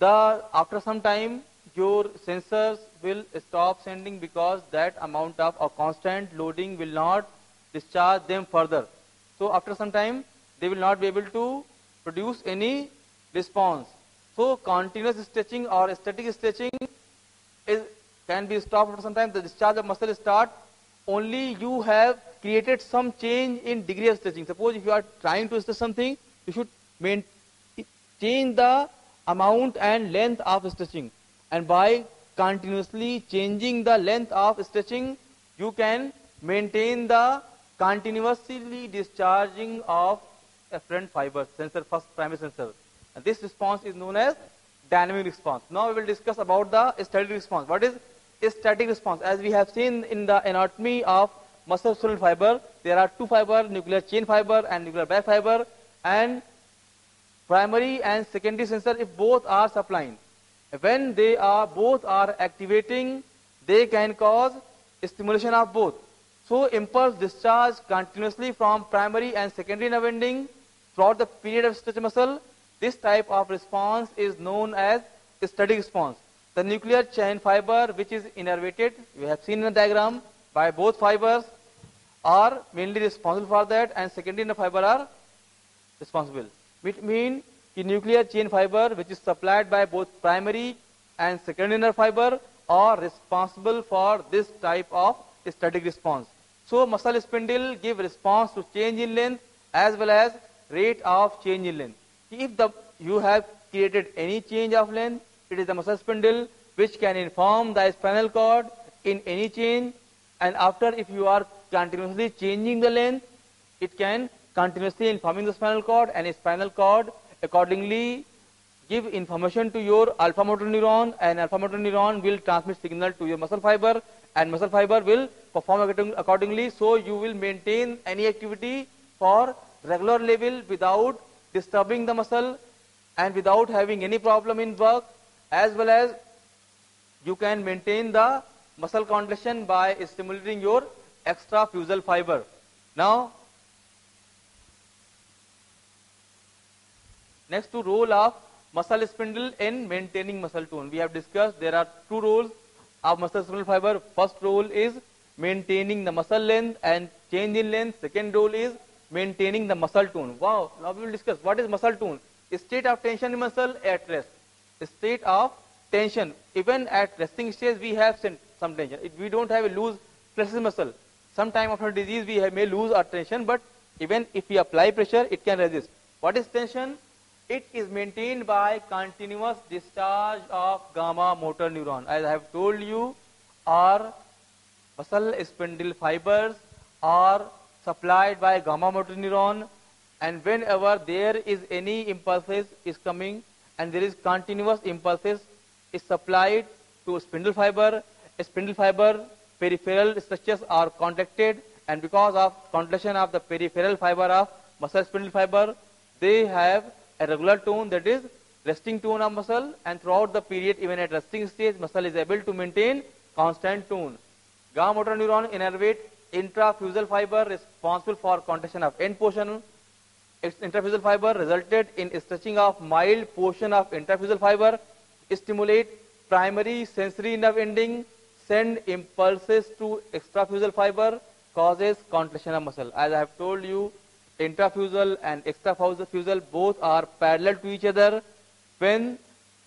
Speaker 1: after some time your sensors will stop sending because that amount of constant loading will not discharge them further. So after some time they will not be able to produce any response. So continuous stretching or static stretching can be stopped after some time. The discharge of muscle start only you have created some change in degree of stretching. Suppose if you are trying to stretch something, you should change the amount and length of stretching, and by continuously changing the length of stretching, you can maintain the continuously discharging of afferent fibers, sensor, first primary sensor. And this response is known as dynamic response. Now we will discuss about the static response. What is static response? As we have seen in the anatomy of muscle spindle fiber, there are two fibers, nuclear chain fiber and nuclear bag fiber, and primary and secondary sensor, if both are supplying, when they are both are activating, they can cause stimulation of both. So impulse discharge continuously from primary and secondary nerve ending throughout the period of stretch muscle. This type of response is known as static response. The nuclear chain fiber, which is innervated, we have seen in the diagram, by both fibers, are mainly responsible for that, and secondary nerve fiber are responsible. Which means the nuclear chain fiber, which is supplied by both primary and secondary nerve fiber are responsible for this type of static response. So muscle spindle give response to change in length as well as rate of change in length. If you have created any change of length, it is the muscle spindle which can inform the spinal cord in any change, and after if you are continuously changing the length, it can continuously informing the spinal cord, and a spinal cord accordingly give information to your alpha motor neuron, and alpha motor neuron will transmit signal to your muscle fiber, and muscle fiber will perform accordingly. So you will maintain any activity for regular level without disturbing the muscle and without having any problem in work, as well as you can maintain the muscle contraction by stimulating your extrafusal fiber. Now, next to role of muscle spindle in maintaining muscle tone. We have discussed there are two roles of muscle spindle fiber. First role is maintaining the muscle length and change in length. Second role is maintaining the muscle tone. Wow, now we will discuss what is muscle tone. A state of tension in muscle at rest. A state of tension. Even at resting stage we have some tension. If we don't have a loose flexor muscle, some time after disease we may lose our tension, but even if we apply pressure it can resist. What is tension? It is maintained by continuous discharge of gamma motor neuron. As I have told you, our muscle spindle fibers are supplied by gamma motor neuron, and whenever there is any impulses is coming and there is continuous impulses is supplied to spindle fiber, peripheral structures are contracted, and because of contraction of the peripheral fiber of muscle spindle fiber, they have a regular tone, that is resting tone of muscle, and throughout the period, even at resting stage, muscle is able to maintain constant tone. Gamma motor neuron innervate intrafusal fiber responsible for contraction of end portion. Its intrafusal fiber resulted in stretching of mild portion of intrafusal fiber, stimulate primary sensory nerve ending, send impulses to extrafusal fiber, causes contraction of muscle. As I have told you, intrafusal and extrafusal both are parallel to each other. When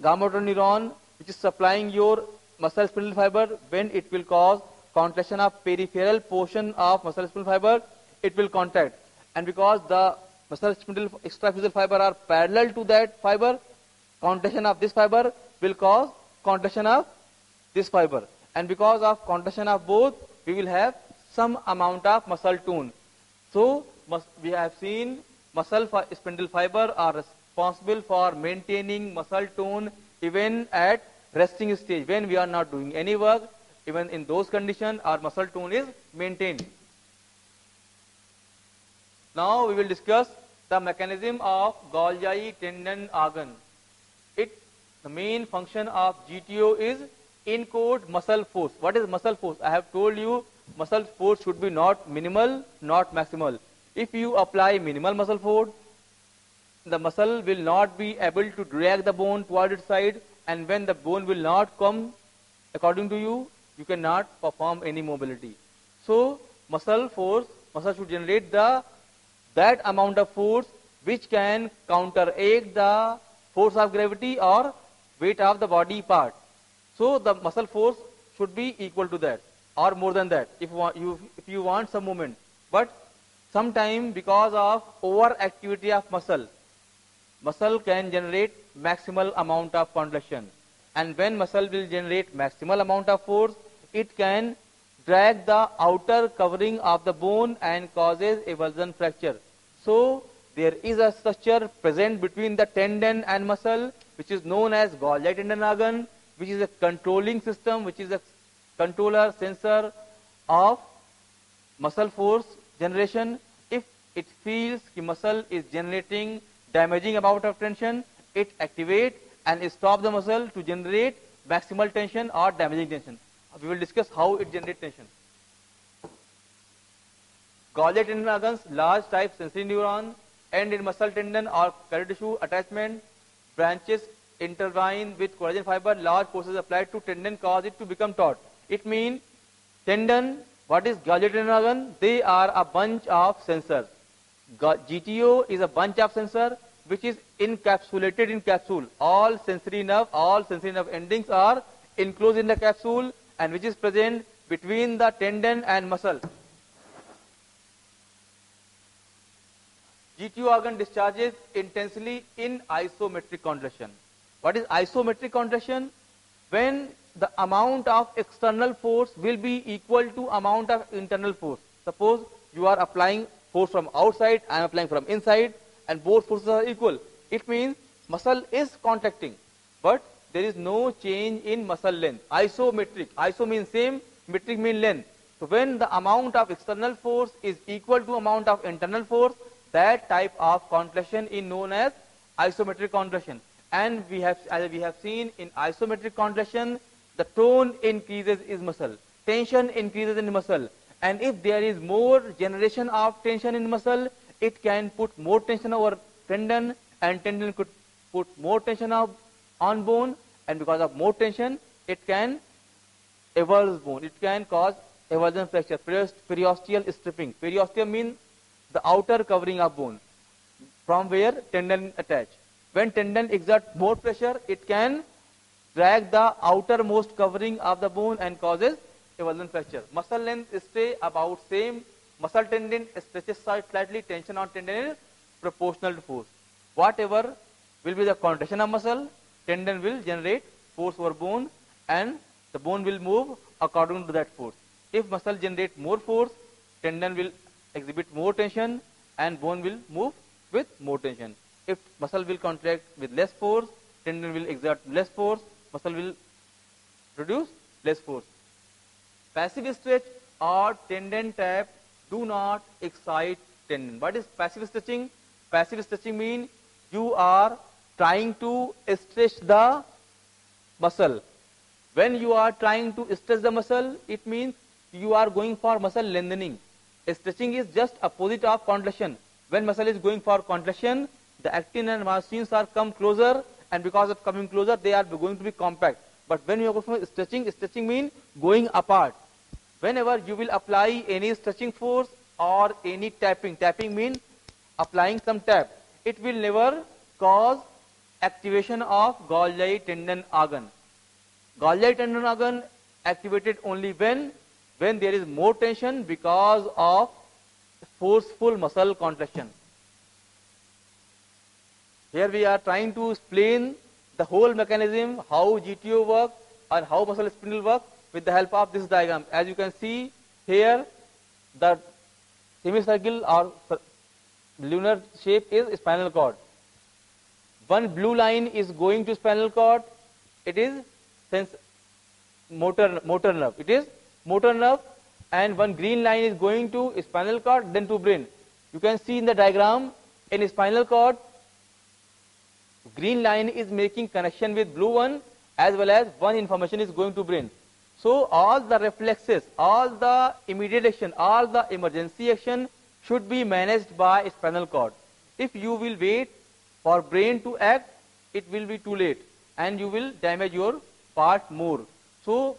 Speaker 1: gamma motor neuron, which is supplying your muscle spindle fiber, when it will cause contraction of peripheral portion of muscle spindle fiber, it will contract. And because the muscle spindle extrafusal fiber are parallel to that fiber, contraction of this fiber will cause contraction of this fiber. And because of contraction of both, we will have some amount of muscle tone. So, we have seen muscle spindle fiber are responsible for maintaining muscle tone even at resting stage. When we are not doing any work, even in those conditions, our muscle tone is maintained. Now we will discuss the mechanism of Golgi tendon organ. The main function of GTO is encode muscle force. What is muscle force? I have told you muscle force should be not minimal, not maximal. If you apply minimal muscle force, the muscle will not be able to drag the bone toward its side, and when the bone will not come according to you, you cannot perform any mobility. So muscle should generate that amount of force which can counteract the force of gravity or weight of the body part. So the muscle force should be equal to that or more than that if you want some movement. But sometime because of overactivity of muscle can generate maximal amount of contraction, and when muscle will generate maximal amount of force, it can drag the outer covering of the bone and causes avulsion fracture. So there is a structure present between the tendon and muscle which is known as Golgi tendon organ, which is a controlling system, which is a controller sensor of muscle force generation. If it feels the muscle is generating damaging amount of tension, it activates and stop the muscle to generate maximal tension or damaging tension. We will discuss how it generates tension. Golgi tendon organs, large type sensory neuron, end in muscle tendon or cardiac tissue attachment, branches intertwine with collagen fiber, large forces applied to tendon cause it to become taut. It means tendon, what is Golgi tendon organ? They are a bunch of sensors. GTO is a bunch of sensors which is encapsulated in capsule. All sensory nerve endings are enclosed in the capsule, and which is present between the tendon and muscle. GTO organ discharges intensely in isometric contraction. What is isometric contraction? When the amount of external force will be equal to amount of internal force. Suppose you are applying force from outside, I am applying from inside, and both forces are equal. It means muscle is contracting, but there is no change in muscle length. Isometric. Iso means same, metric means length. So when the amount of external force is equal to amount of internal force, that type of contraction is known as isometric contraction. And as we have seen in isometric contraction, the tone increases in muscle, tension increases in muscle, and if there is more generation of tension in muscle, it can put more tension over tendon, and tendon could put more tension on bone, and because of more tension, it can avulse bone. It can cause avulsion fracture, periosteal stripping. Periosteum means the outer covering of bone, from where tendon attach. When tendon exerts more pressure, it can drag the outermost covering of the bone and causes avulsion fracture. Muscle length stay about same. Muscle tendon stretches slightly. Tension on tendon is proportional to force. Whatever will be the contraction of muscle, tendon will generate force over bone, and the bone will move according to that force. If muscle generates more force, tendon will exhibit more tension, and bone will move with more tension. If muscle will contract with less force, tendon will exert less force, muscle will produce less force. Passive stretch or tendon tap do not excite tendon. What is passive stretching? Passive stretching means you are trying to stretch the muscle. When you are trying to stretch the muscle, it means you are going for muscle lengthening. Stretching is just opposite of contraction. When muscle is going for contraction, the actin and myosin are come closer, and because of coming closer, they are going to be compact. But when you are going for stretching, stretching means going apart. Whenever you will apply any stretching force or any tapping, tapping means applying some tap, it will never cause activation of Golgi tendon organ. Golgi tendon organ activated only when there is more tension because of forceful muscle contraction. Here we are trying to explain the whole mechanism, how GTO works and how muscle spindle works with the help of this diagram. As you can see here, the semicircle or lunar shape is spinal cord. One blue line is going to spinal cord. It is motor nerve. It is motor nerve, and one green line is going to spinal cord, then to brain. You can see in the diagram, in spinal cord, green line is making connection with blue one, as well as one information is going to brain. So all the reflexes, all the immediate action, all the emergency action should be managed by spinal cord. If you will wait for brain to act, it will be too late, and you will damage your part more. So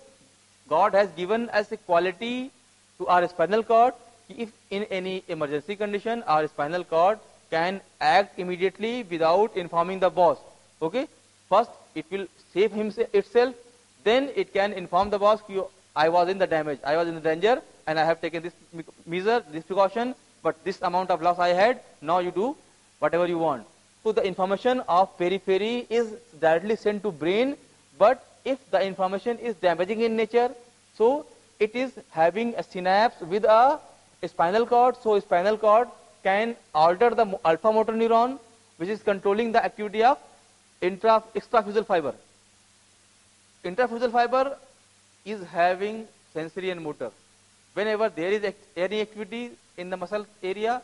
Speaker 1: God has given us a quality to our spinal cord. If in any emergency condition, our spinal cord can act immediately without informing the boss. Okay, first it will save itself, then it can inform the boss, I was in the damage, I was in the danger, and I have taken this measure, this precaution, but this amount of loss I had, now you do whatever you want. So the information of periphery is directly sent to brain, but if the information is damaging in nature, so it is having a synapse with a spinal cord, so spinal cord can alter the alpha motor neuron, which is controlling the activity of extrafusal fiber. Intrafusal fiber is having sensory and motor. Whenever there is any activity in the muscle area,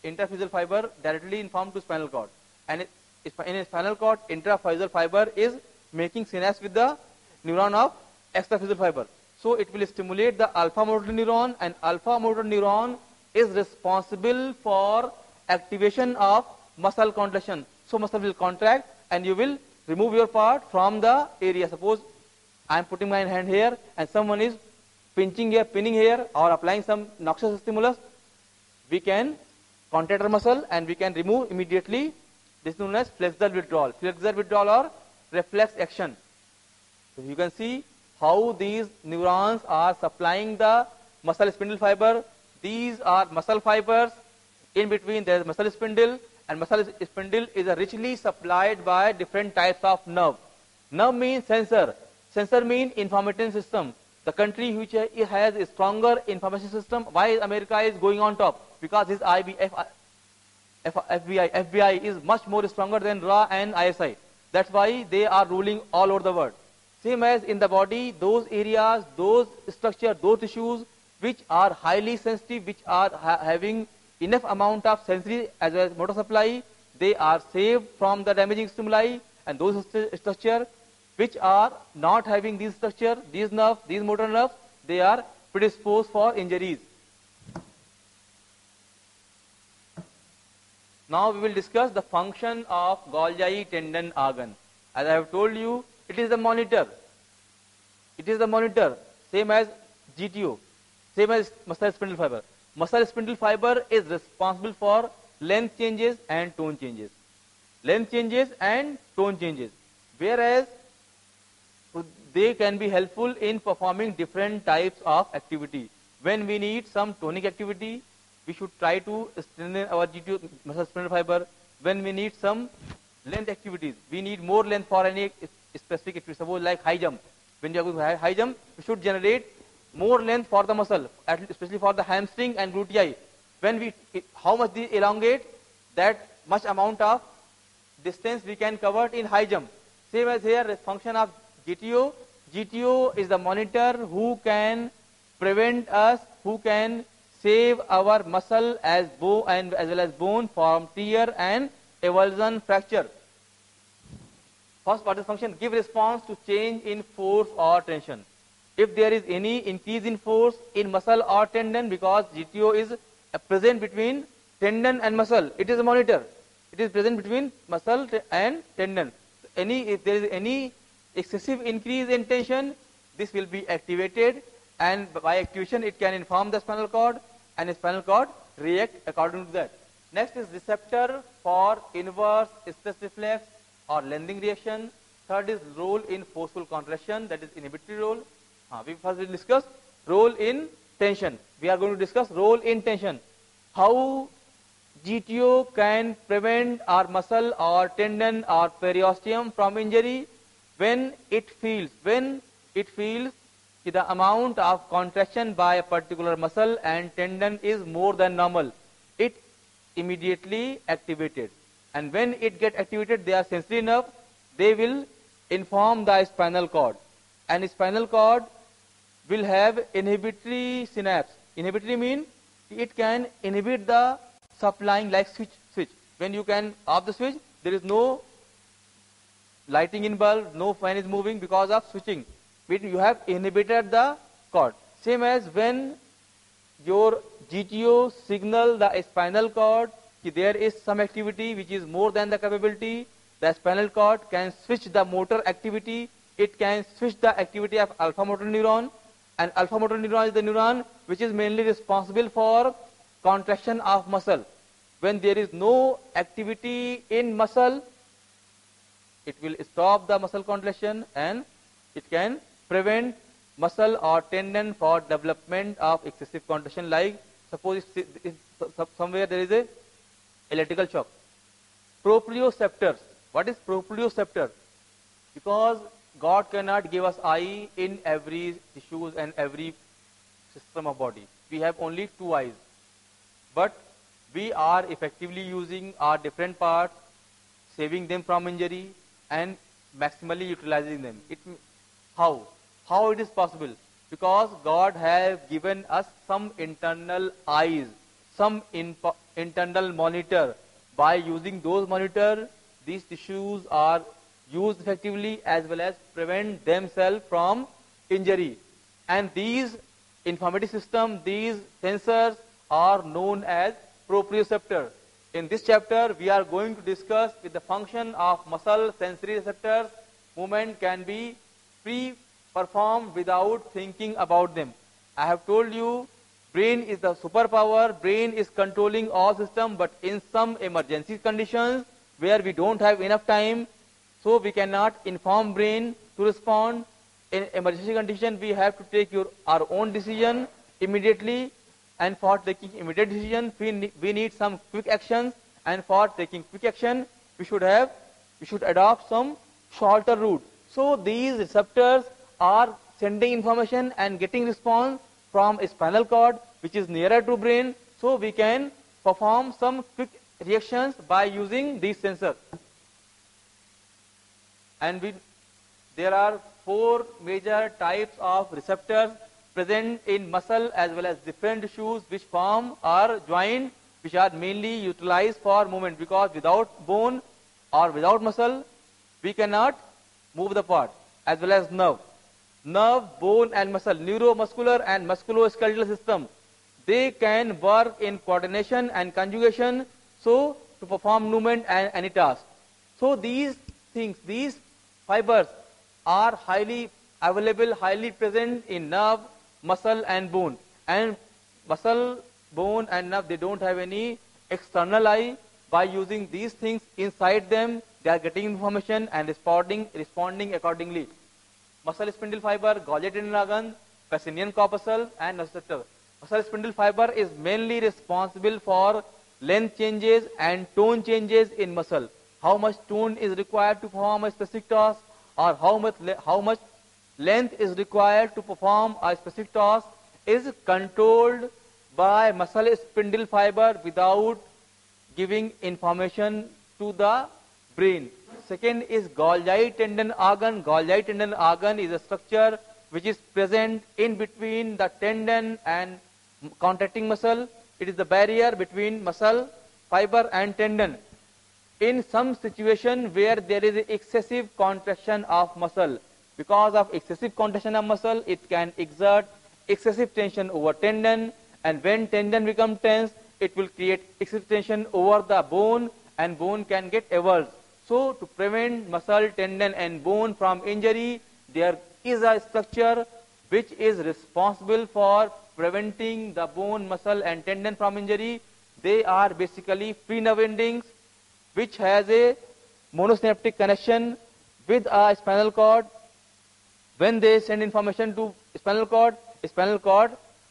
Speaker 1: intrafusal fiber directly informed to spinal cord. And in a spinal cord, intrafusal fiber is making synapse with the neuron of extrafusal fiber. So it will stimulate the alpha motor neuron, and alpha motor neuron is responsible for activation of muscle contraction. So muscle will contract, and you will remove your part from the area. Suppose I am putting my hand here, and someone is pinching here, pinning here, or applying some noxious stimulus. We can contract our muscle, and we can remove immediately This is known as flexor withdrawal or reflex action. So you can see how these neurons are supplying the muscle spindle fiber. These are muscle fibers. In between there is muscle spindle, and muscle spindle is richly supplied by different types of nerve. Nerve means sensor. Sensor means information system. The country which has a stronger information system, why America is going on top? Because his FBI is much more stronger than RA and ISI. That's why they are ruling all over the world. Same as in the body, those areas, those structures, those tissues which are highly sensitive, which are having enough amount of sensory as well as motor supply, they are saved from the damaging stimuli, and those structures which are not having these structure, these nerves, these motor nerves, they are predisposed for injuries. Now we will discuss the function of Golgi tendon organ. As I have told you, it is the monitor. It is the monitor, same as GTO, same as muscle spindle fiber. Muscle spindle fiber is responsible for length changes and tone changes. Length changes and tone changes. Whereas they can be helpful in performing different types of activity. When we need some tonic activity, we should try to strengthen our GTO muscle spindle fiber. When we need some length activities, we need more length for any specific activity. Suppose like high jump. When you are going to high jump, we should generate more length for the muscle, especially for the hamstring and glutei. When how much they elongate, that much amount of distance we can cover in high jump. Same as here, the function of GTO. GTO is the monitor who can prevent us, who can save our muscle as well as bone from tear and avulsion fracture. First part of the function, give response to change in force or tension. If there is any increase in force in muscle or tendon, because GTO is present between tendon and muscle, it is a monitor. It is present between muscle and tendon. If there is any excessive increase in tension, this will be activated, and by activation it can inform the spinal cord, and the spinal cord react according to that. Next is receptor for inverse stress reflex or lengthening reaction. Third is role in forceful contraction, that is inhibitory role. We first will discuss role in tension. We are going to discuss role in tension. How GTO can prevent our muscle or tendon or periosteum from injury when it feels the amount of contraction by a particular muscle and tendon is more than normal. It immediately activated. And when it get activated, they are sensory nerve. They will inform the spinal cord. And spinal cord will have inhibitory synapse. Inhibitory means it can inhibit the supplying like switch. When you can off the switch, there is no lighting in bulb, no fan is moving because of switching. You have inhibited the cord. Same as when your GTO signal the spinal cord there is some activity which is more than the capability, the spinal cord can switch the motor activity. It can switch the activity of alpha motor neuron, and alpha motor neuron is the neuron which is mainly responsible for contraction of muscle. When there is no activity in muscle, it will stop the muscle contraction and it can prevent muscle or tendon for development of excessive contraction. Like suppose if somewhere there is a electrical shock. Proprioceptors. What is proprioceptor? Because God cannot give us eye in every tissues and every system of body. We have only 2 eyes. But we are effectively using our different parts, saving them from injury and maximally utilizing them. How? How it is possible? Because God has given us some internal eyes, some internal monitor. By using those monitor, these tissues are used effectively as well as prevent themselves from injury. And these informative system, these sensors are known as proprioceptor. In this chapter, we are going to discuss with the function of muscle sensory receptors. Movement can be performed without thinking about them. I have told you, brain is the superpower, brain is controlling all systems, but in some emergency conditions, where we don't have enough time, so we cannot inform brain to respond. In emergency condition, we have to take our own decision immediately, and for taking immediate decision, we need some quick actions, and for taking quick action, we should adopt some shorter route. So these receptors are sending information and getting response from a spinal cord which is nearer to brain, so we can perform some quick reactions by using these sensors. And there are 4 major types of receptors present in muscle as well as different tissues which form our joint, which are mainly utilized for movement, because without bone or without muscle we cannot move the part, as well as nerve, bone and muscle, neuromuscular and musculoskeletal system, they can work in coordination and conjugation, so to perform movement and any task. So these things, these fibers are highly available, highly present in nerve, muscle and bone. And muscle, bone and nerve, they don't have any external eye. By using these things inside them, they are getting information and responding accordingly. Muscle spindle fiber, Golgi tendon organ, Pacinian corpuscle and nociceptor. Muscle spindle fiber is mainly responsible for length changes and tone changes in muscle. How much tone is required to perform a specific task, or how much length is required to perform a specific task, is controlled by muscle spindle fiber without giving information to the brain. Second is Golgi tendon organ. Golgi tendon organ is a structure which is present in between the tendon and contracting muscle. It is the barrier between muscle fiber and tendon. In some situation where there is excessive contraction of muscle, because of excessive contraction of muscle, it can exert excessive tension over tendon, and when tendon becomes tense, it will create excessive tension over the bone, and bone can get avulsed. So to prevent muscle, tendon and bone from injury, there is a structure which is responsible for preventing the bone, muscle and tendon from injury. They are basically free nerve endings which has a monosynaptic connection with a spinal cord. When they send information to spinal cord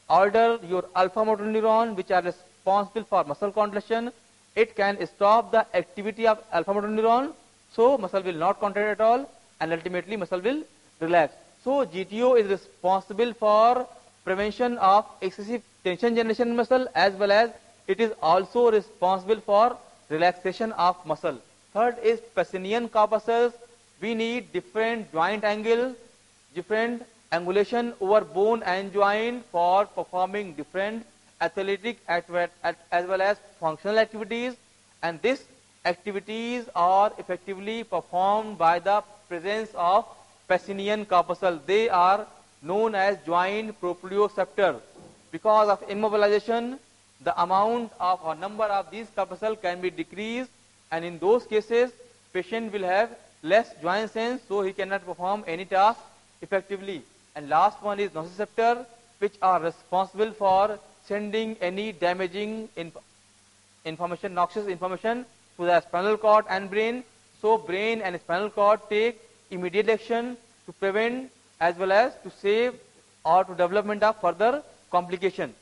Speaker 1: order your alpha motor neuron, which are responsible for muscle contraction. It can stop the activity of alpha motor neuron, so muscle will not contract at all, and ultimately muscle will relax. So GTO is responsible for prevention of excessive tension generation in muscle, as well as it is also responsible for relaxation of muscle. Third is Pacinian corpuscles. We need different joint angles, different angulation over bone and joint for performing different athletic as well as functional activities, and these activities are effectively performed by the presence of Pacinian corpuscle. They are known as joint proprioceptor. Because of immobilization, the amount of or number of these corpuscles can be decreased, and in those cases patient will have less joint sense, so he cannot perform any task effectively. And last one is nociceptor, which are responsible for sending any damaging information, noxious information to the spinal cord and brain. So brain and spinal cord take immediate action to prevent as well as to save or to development of further complication.